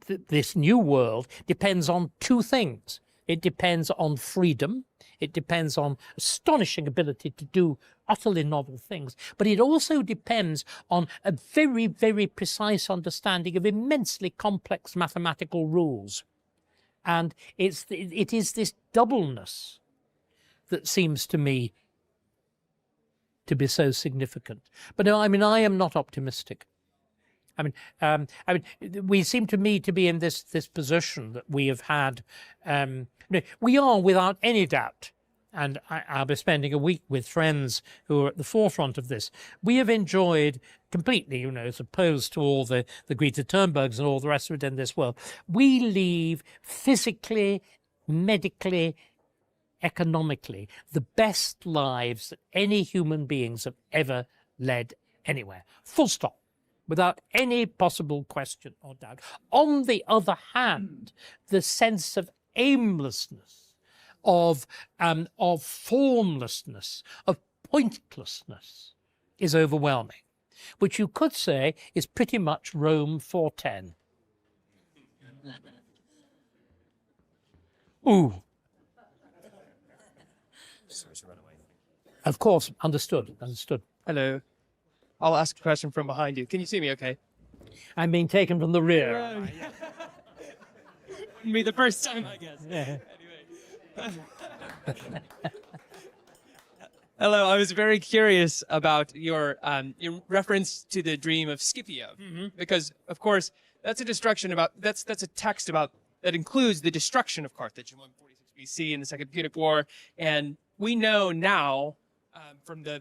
this new world depends on two things. It depends on freedom. It depends on astonishing ability to do utterly novel things. But it also depends on a very, very precise understanding of immensely complex mathematical rules. And it is this doubleness that seems to me to be so significant. But no, I mean, I am not optimistic. I mean, we seem to me to be in this position that we have had. We are, without any doubt, and I'll be spending a week with friends who are at the forefront of this. We have enjoyed completely, as opposed to all the Greta Thunbergs and all the rest of it in this world. We leave physically, medically, economically, the best lives that any human beings have ever led anywhere. Full stop. Without any possible question or doubt. On the other hand, the sense of aimlessness, of formlessness, of pointlessness is overwhelming, which you could say is pretty much Rome 410. Ooh. Of course, understood. Hello. I'll ask a question from behind you. Can you see me okay? I'm being taken from the rear. Wouldn't be the first time, I guess. Yeah. Anyway. Hello, I was very curious about your reference to the dream of Scipio, because, of course, that's a text about that includes the destruction of Carthage in 146 BC in the Second Punic War, and we know now, from the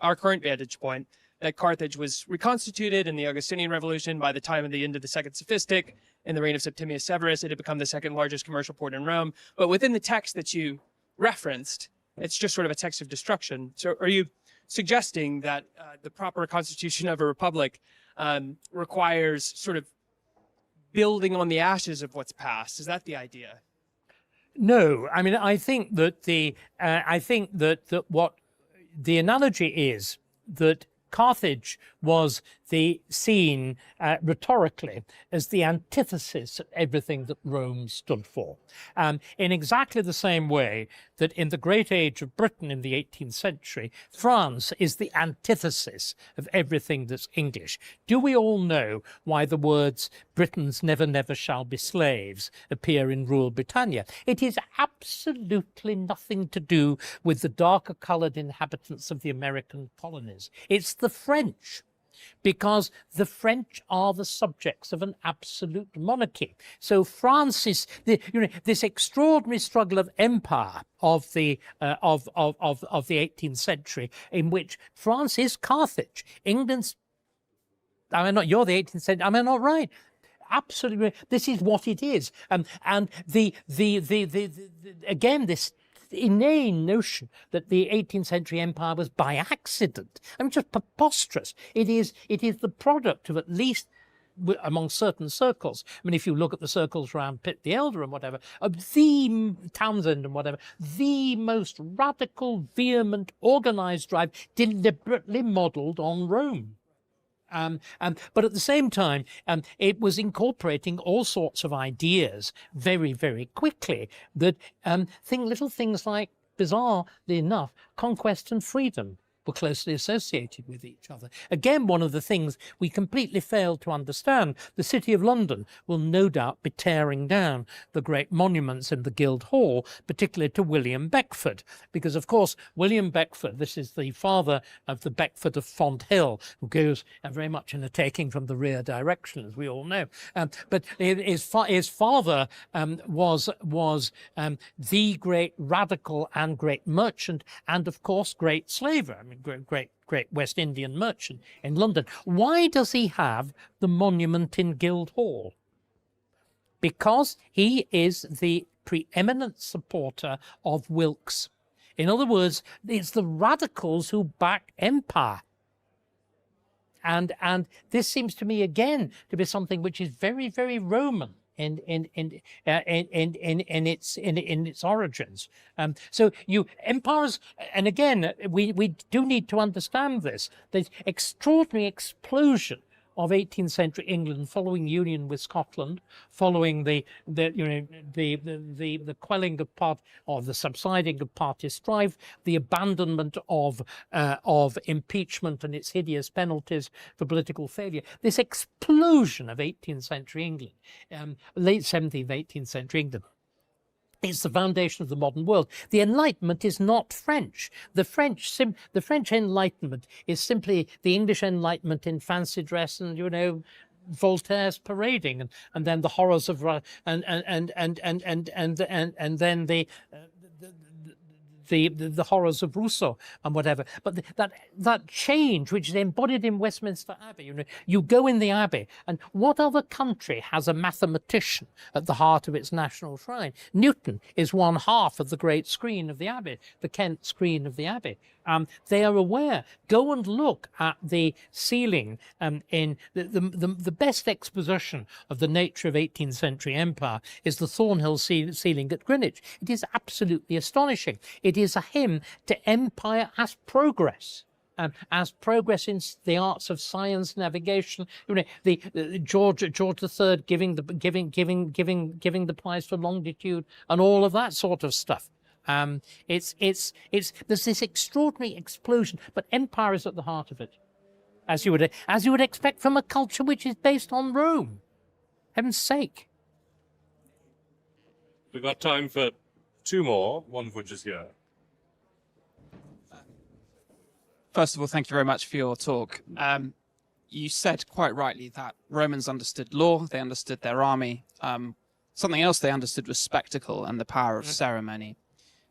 our current vantage point, that Carthage was reconstituted in the Augustinian Revolution. By the time of the end of the Second Sophistic, in the reign of Septimius Severus, it had become the second largest commercial port in Rome. But within the text that you referenced, it's just sort of a text of destruction. So are you suggesting that the proper constitution of a republic requires sort of building on the ashes of what's past? Is that the idea? No, I mean, I think that that what the analogy is that Carthage was seen rhetorically as the antithesis of everything that Rome stood for. In exactly the same way that in the great age of Britain in the 18th century, France is the antithesis of everything that's English. Do we all know why the words "Britons never, never shall be slaves" appear in Rule Britannia? It is absolutely nothing to do with the darker coloured inhabitants of the American colonies. It's the French, because the French are the subjects of an absolute monarchy. So France is this extraordinary struggle of empire of the 18th century, in which France is Carthage, England's. You're the 18th century. Am I not right? Absolutely, this is what it is, and again this inane notion that the 18th century empire was by accident. I mean, just preposterous. It is the product of at least among certain circles. I mean, if you look at the circles around Pitt the Elder and whatever, Townsend and whatever, the most radical, vehement, organized drive deliberately modeled on Rome. But at the same time, it was incorporating all sorts of ideas very, very quickly that little things like, bizarrely enough, conquest and freedom were closely associated with each other. Again, one of the things we completely failed to understand, the City of London will no doubt be tearing down the great monuments in the Guildhall, particularly to William Beckford, because, of course, William Beckford, this is the father of the Beckford of Fonthill, who goes very much in a taking from the rear direction, as we all know. But his father was the great radical and great merchant and, of course, great slaver. I mean, great West Indian merchant in London. Why does he have the monument in Guildhall? Because he is the preeminent supporter of Wilkes. In other words, it's the radicals who back empire. And this seems to me again to be something which is very, very Roman in its origins. So empires, and again, we do need to understand this. The extraordinary explosion of 18th century England following union with Scotland, following the quelling of the subsiding of party strife, the abandonment of impeachment and its hideous penalties for political failure. This explosion of 18th century England, late 17th, 18th century England, it's the foundation of the modern world. The Enlightenment is not French. The French Enlightenment is simply the English Enlightenment in fancy dress and Voltaire's parading, and then the horrors of and then the horrors of Rousseau and whatever. But that change, which is embodied in Westminster Abbey, you go in the Abbey, and what other country has a mathematician at the heart of its national shrine? Newton is one half of the great screen of the Abbey, the Kent screen of the Abbey. They are aware. Go and look at the ceiling in the best exposition of the nature of 18th century empire is the Thornhill ceiling at Greenwich. It is absolutely astonishing. It is a hymn to empire as progress. As progress in the arts of science, navigation, the George III giving the prize for longitude and all of that sort of stuff. There's this extraordinary explosion, but empire is at the heart of it, as you would expect from a culture which is based on Rome. Heaven's sake. We've got time for two more, one of which is here. First of all, thank you very much for your talk. You said quite rightly that Romans understood law, they understood their army. Something else they understood was spectacle and the power of ceremony.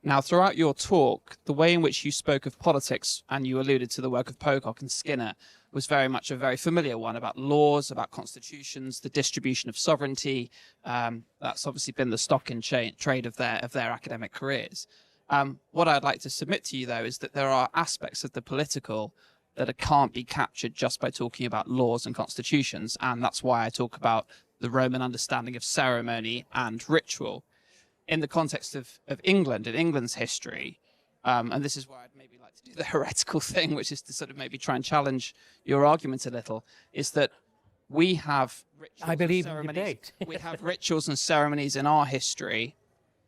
Now, throughout your talk, the way in which you spoke of politics, and you alluded to the work of Pocock and Skinner, was very much a very familiar one about laws, about constitutions, the distribution of sovereignty. That's obviously been the stock in trade of their academic careers. What I'd like to submit to you, though, is that there are aspects of the political that can't be captured just by talking about laws and constitutions, and that's why I talk about the Roman understanding of ceremony and ritual. In the context of England, in England's history, and this is where I'd maybe like to do the heretical thing, which is to sort of maybe try and challenge your argument a little, is that we have rituals I believe and in ceremonies. debate. We have rituals and ceremonies in our history,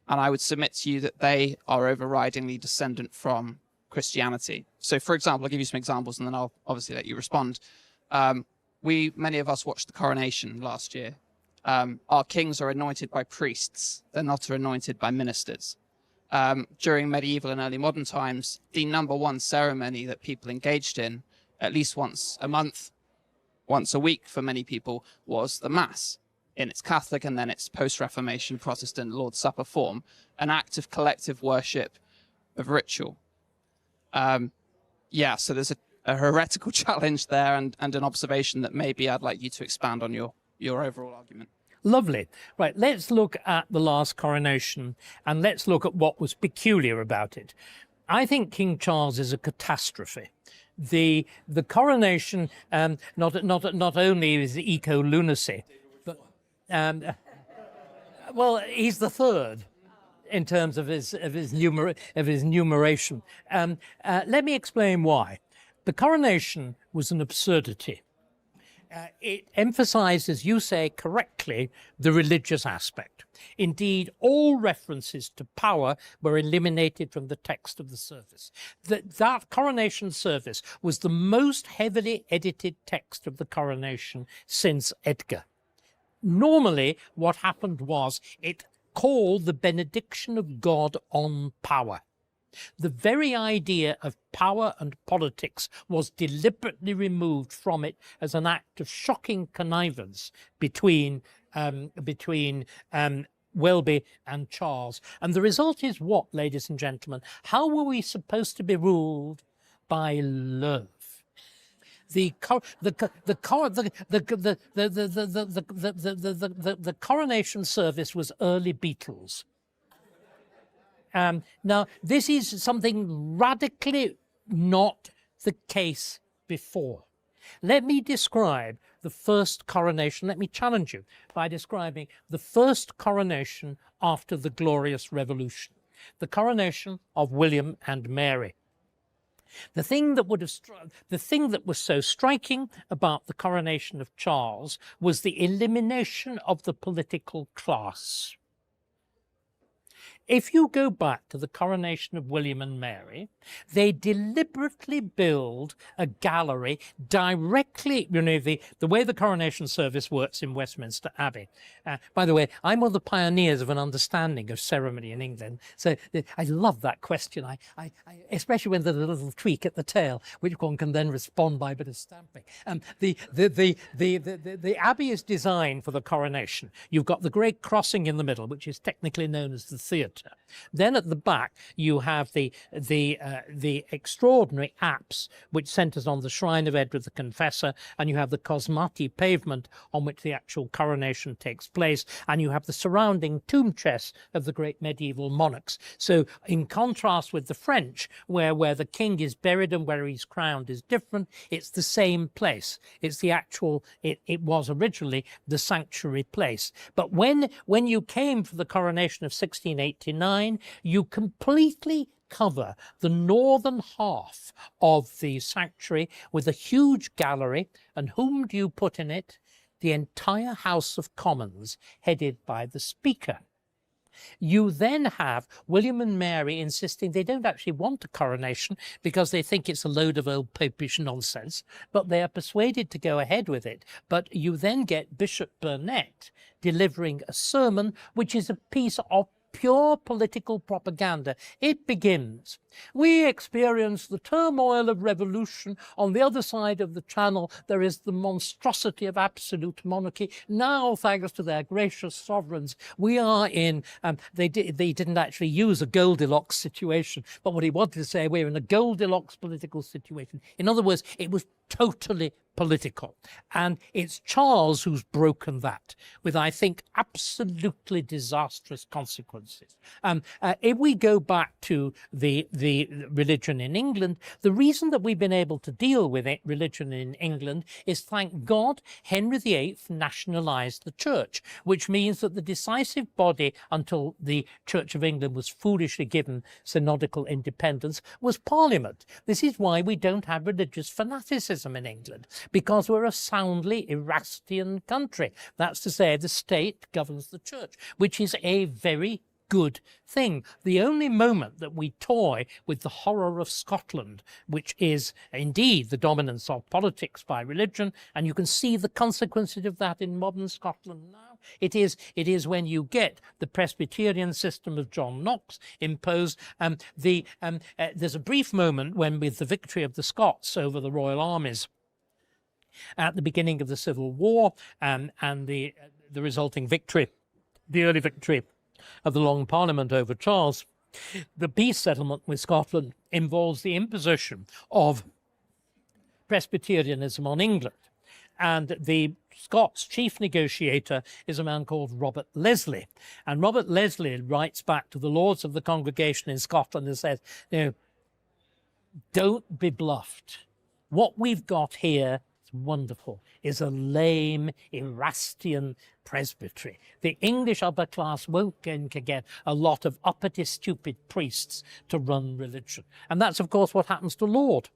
and I would submit to you that they are overridingly descendant from Christianity. So, for example, I'll give you some examples, and then I'll obviously let you respond. Many of us watched the coronation last year. Our kings are anointed by priests. They're not anointed by ministers. During medieval and early modern times, the number one ceremony that people engaged in, at least once a month, once a week for many people, was the Mass, in its Catholic and then its post-Reformation Protestant Lord's Supper form, an act of collective worship, of ritual. So there's a heretical challenge there and an observation that maybe I'd like you to expand on your overall argument. Lovely. Right, let's look at the last coronation and let's look at what was peculiar about it. I think King Charles is a catastrophe. the coronation not only is eco-lunacy, but well, he's the third in terms of his numeration. Let me explain why. The coronation was an absurdity. It emphasized, as you say correctly, the religious aspect. Indeed, all references to power were eliminated from the text of the service. That coronation service was the most heavily edited text of the coronation since Edgar. Normally, what happened was it called the benediction of God on power. The very idea of power and politics was deliberately removed from it as an act of shocking connivance between Welby and Charles. And the result is what, ladies and gentlemen? How were we supposed to be ruled? By love. The coronation service was early Beatles. Now, this is something radically not the case before. Let me describe the first coronation. Let me challenge you by describing the first coronation after the Glorious Revolution, the coronation of William and Mary. The thing that was so striking about the coronation of Charles was the elimination of the political class. If you go back to the coronation of William and Mary, they deliberately build a gallery directly, the way the coronation service works in Westminster Abbey. By the way, I'm one of the pioneers of an understanding of ceremony in England. So I love that question, especially when there's a little tweak at the tail, which one can then respond by a bit of stamping. The Abbey is designed for the coronation. You've got the great crossing in the middle, which is technically known as the theatre. Then at the back you have the extraordinary apse which centres on the shrine of Edward the Confessor, and you have the cosmati pavement on which the actual coronation takes place, and you have the surrounding tomb chests of the great medieval monarchs. So in contrast with the French, where the king is buried and where he's crowned is different, it's the same place. It's the actual, it was originally the sanctuary place. But when you came for the coronation of 1689, you completely cover the northern half of the sanctuary with a huge gallery. And whom do you put in it? The entire House of Commons, headed by the Speaker. You then have William and Mary insisting they don't actually want a coronation because they think it's a load of old popish nonsense, but they are persuaded to go ahead with it. But you then get Bishop Burnet delivering a sermon, which is a piece of pure political propaganda. It begins, "We experience the turmoil of revolution. On the other side of the channel, there is the monstrosity of absolute monarchy. Now, thanks to their gracious sovereigns, we are in..." They didn't actually use a Goldilocks situation, but what he wanted to say, we're in a Goldilocks political situation. In other words, it was totally political. And it's Charles who's broken that with, I think, absolutely disastrous consequences. If we go back to the religion in England, the reason that we've been able to deal with religion in England is, thank God, Henry VIII nationalised the church, which means that the decisive body until the Church of England was foolishly given synodical independence was Parliament. This is why we don't have religious fanaticism in England, because we're a soundly Erastian country. That's to say, the state governs the church, which is a very good thing. The only moment that we toy with the horror of Scotland, which is indeed the dominance of politics by religion, and you can see the consequences of that in modern Scotland now, it is when you get the Presbyterian system of John Knox imposed. There's a brief moment when, with the victory of the Scots over the royal armies at the beginning of the Civil War, and the resulting victory, the early victory of the Long Parliament over Charles, the peace settlement with Scotland involves the imposition of Presbyterianism on England. And the Scots' chief negotiator is a man called Robert Leslie. And Robert Leslie writes back to the Lords of the Congregation in Scotland and says, don't be bluffed. what we've got here, it's wonderful, is a lame Erastian presbytery. The English upper class won't get a lot of uppity, stupid priests to run religion. And that's, of course, what happens to Laud.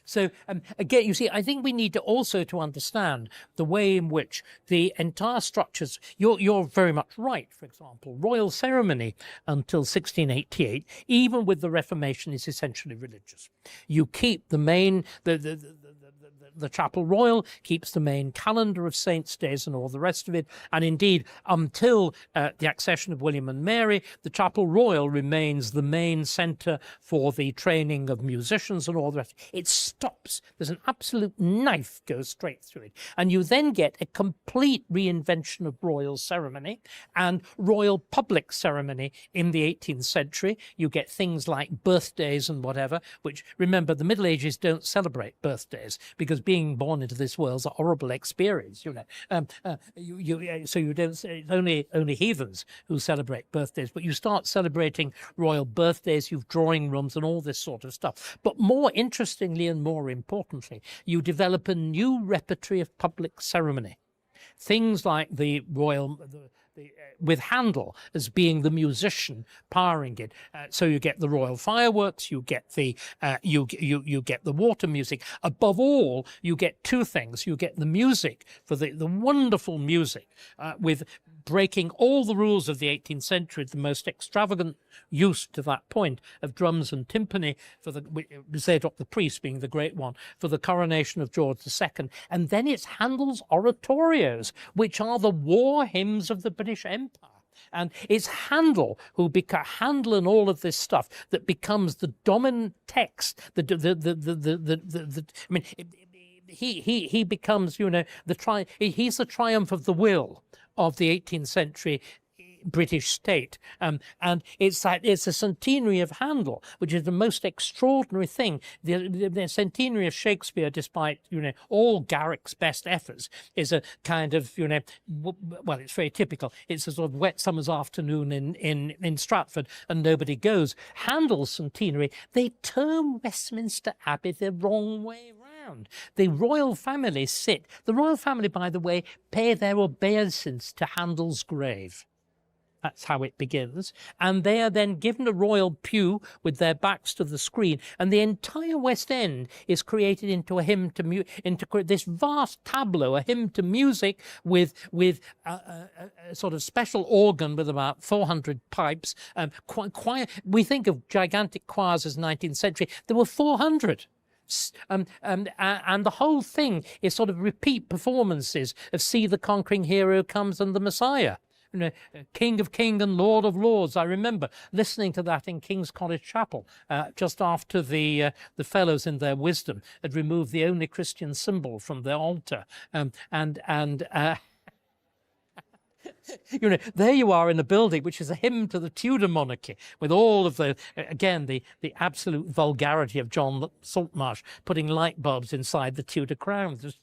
So again, you see, I think we need to also to understand the way in which the entire structures, you're very much right, for example, royal ceremony until 1688, even with the Reformation, is essentially religious. You keep the main, the Chapel Royal keeps the main calendar of saints' days and all the rest of it. And indeed, until the accession of William and Mary, the Chapel Royal remains the main centre for the training of musicians and all the rest. It stops. There's an absolute knife goes straight through it. And you then get a complete reinvention of royal ceremony and royal public ceremony in the 18th century. You get things like birthdays and whatever, which, remember, the Middle Ages don't celebrate birthdays because being born into this world's a horrible experience, you know. So you don't. It's only heathens who celebrate birthdays. But you start celebrating royal birthdays. You've drawing rooms and all this sort of stuff. But more interestingly and more importantly, you develop a new repertory of public ceremony. Things like the royal. With Handel as being the musician powering it, so you get the royal fireworks, you get the you get the water music. Above all, you get two things: you get the music for the wonderful music with breaking all the rules of the 18th century, the most extravagant use to that point of drums and timpani for the Zadok the priest being the great one for the coronation of George II, and then it's Handel's oratorios, which are the war hymns of the British Empire. And it's Handel Handel and all of this stuff that becomes the dominant text. I mean, he becomes, you know, he's the triumph of the will of the 18th century British state, and it's a centenary of Handel, which is the most extraordinary thing. The centenary of Shakespeare, despite, you know, all Garrick's best efforts, is a kind of, you know, well, it's very typical. It's a sort of wet summer's afternoon in Stratford, and nobody goes. Handel's centenary, they turn Westminster Abbey the wrong way round. The royal family sit. The royal family, by the way, pay their obeisance to Handel's grave. That's how it begins. And they are then given a royal pew with their backs to the screen. And the entire West End is created into a hymn to into this vast tableau, a hymn to music with a sort of special organ with about 400 pipes. Choir, we think of gigantic choirs as 19th century. There were 400. And the whole thing is sort of repeat performances of See the Conquering Hero Comes and the Messiah. You know, King of Kings and Lord of Lords. I remember listening to that in King's College Chapel just after the fellows in their wisdom had removed the only Christian symbol from the altar. You know, there you are in a building which is a hymn to the Tudor monarchy, with all of the absolute vulgarity of John Saltmarsh putting light bulbs inside the Tudor crowns.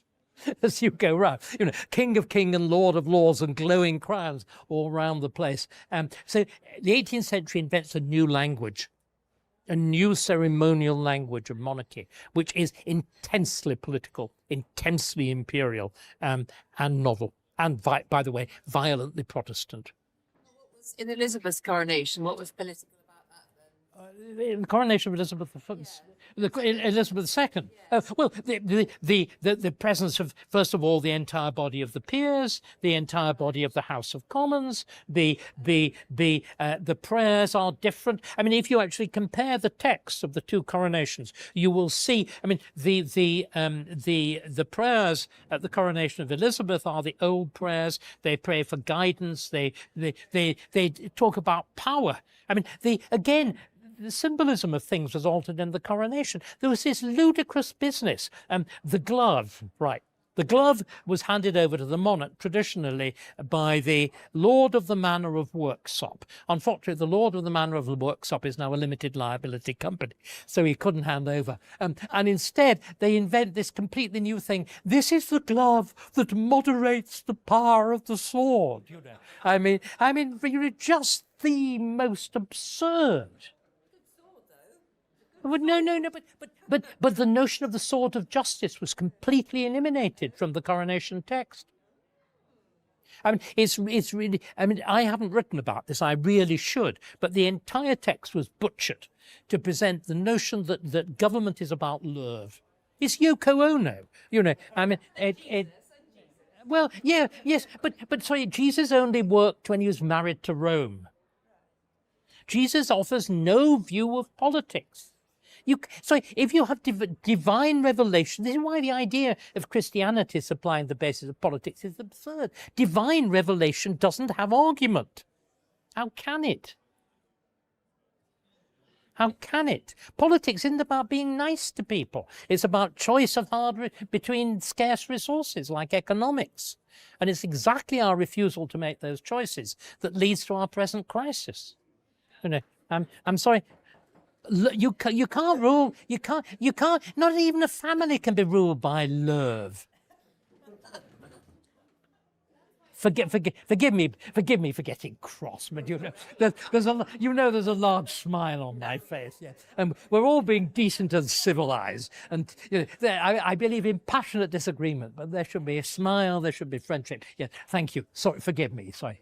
As you go round, you know, King of Kings and Lord of Lords and glowing crowns all round the place. So the 18th century invents a new language, a new ceremonial language of monarchy, which is intensely political, intensely imperial, and novel, and by the way, violently Protestant. In Elizabeth's coronation, what was political about that then? The coronation of Elizabeth I. Elizabeth II. Well, the presence of, first of all, the entire body of the peers, the entire body of the House of Commons. The prayers are different. I mean, if you actually compare the texts of the two coronations, you will see. I mean, the prayers at the coronation of Elizabeth are the old prayers. They pray for guidance. They talk about power. I mean, the symbolism of things was altered in the coronation. There was this ludicrous business. The glove, right. The glove was handed over to the monarch traditionally by the Lord of the Manor of Worksop. Unfortunately, the Lord of the Manor of Worksop is now a limited liability company, so he couldn't hand over. And instead, they invent this completely new thing. This is the glove that moderates the power of the sword. You know, I mean, just the most absurd. But no. But the notion of the sword of justice was completely eliminated from the coronation text. I mean, it's really. I mean, I haven't written about this. I really should. But the entire text was butchered to present the notion that government is about love. It's Yoko Ono, you know. I mean, well, yeah, yes, but sorry, Jesus only worked when he was married to Rome. Jesus offers no view of politics. So if you have divine revelation, this is why the idea of Christianity supplying the basis of politics is absurd. Divine revelation doesn't have argument. How can it? How can it? Politics isn't about being nice to people. It's about choice of between scarce resources like economics. And it's exactly our refusal to make those choices that leads to our present crisis. You know, I'm sorry. You can't rule. You can't. Not even a family can be ruled by love. Forgive me for getting cross, but there's a large smile on my face, yeah. And we're all being decent and civilized, and I believe in passionate disagreement, but there should be a smile, there should be friendship. Yeah, thank you. Sorry, forgive me. Sorry.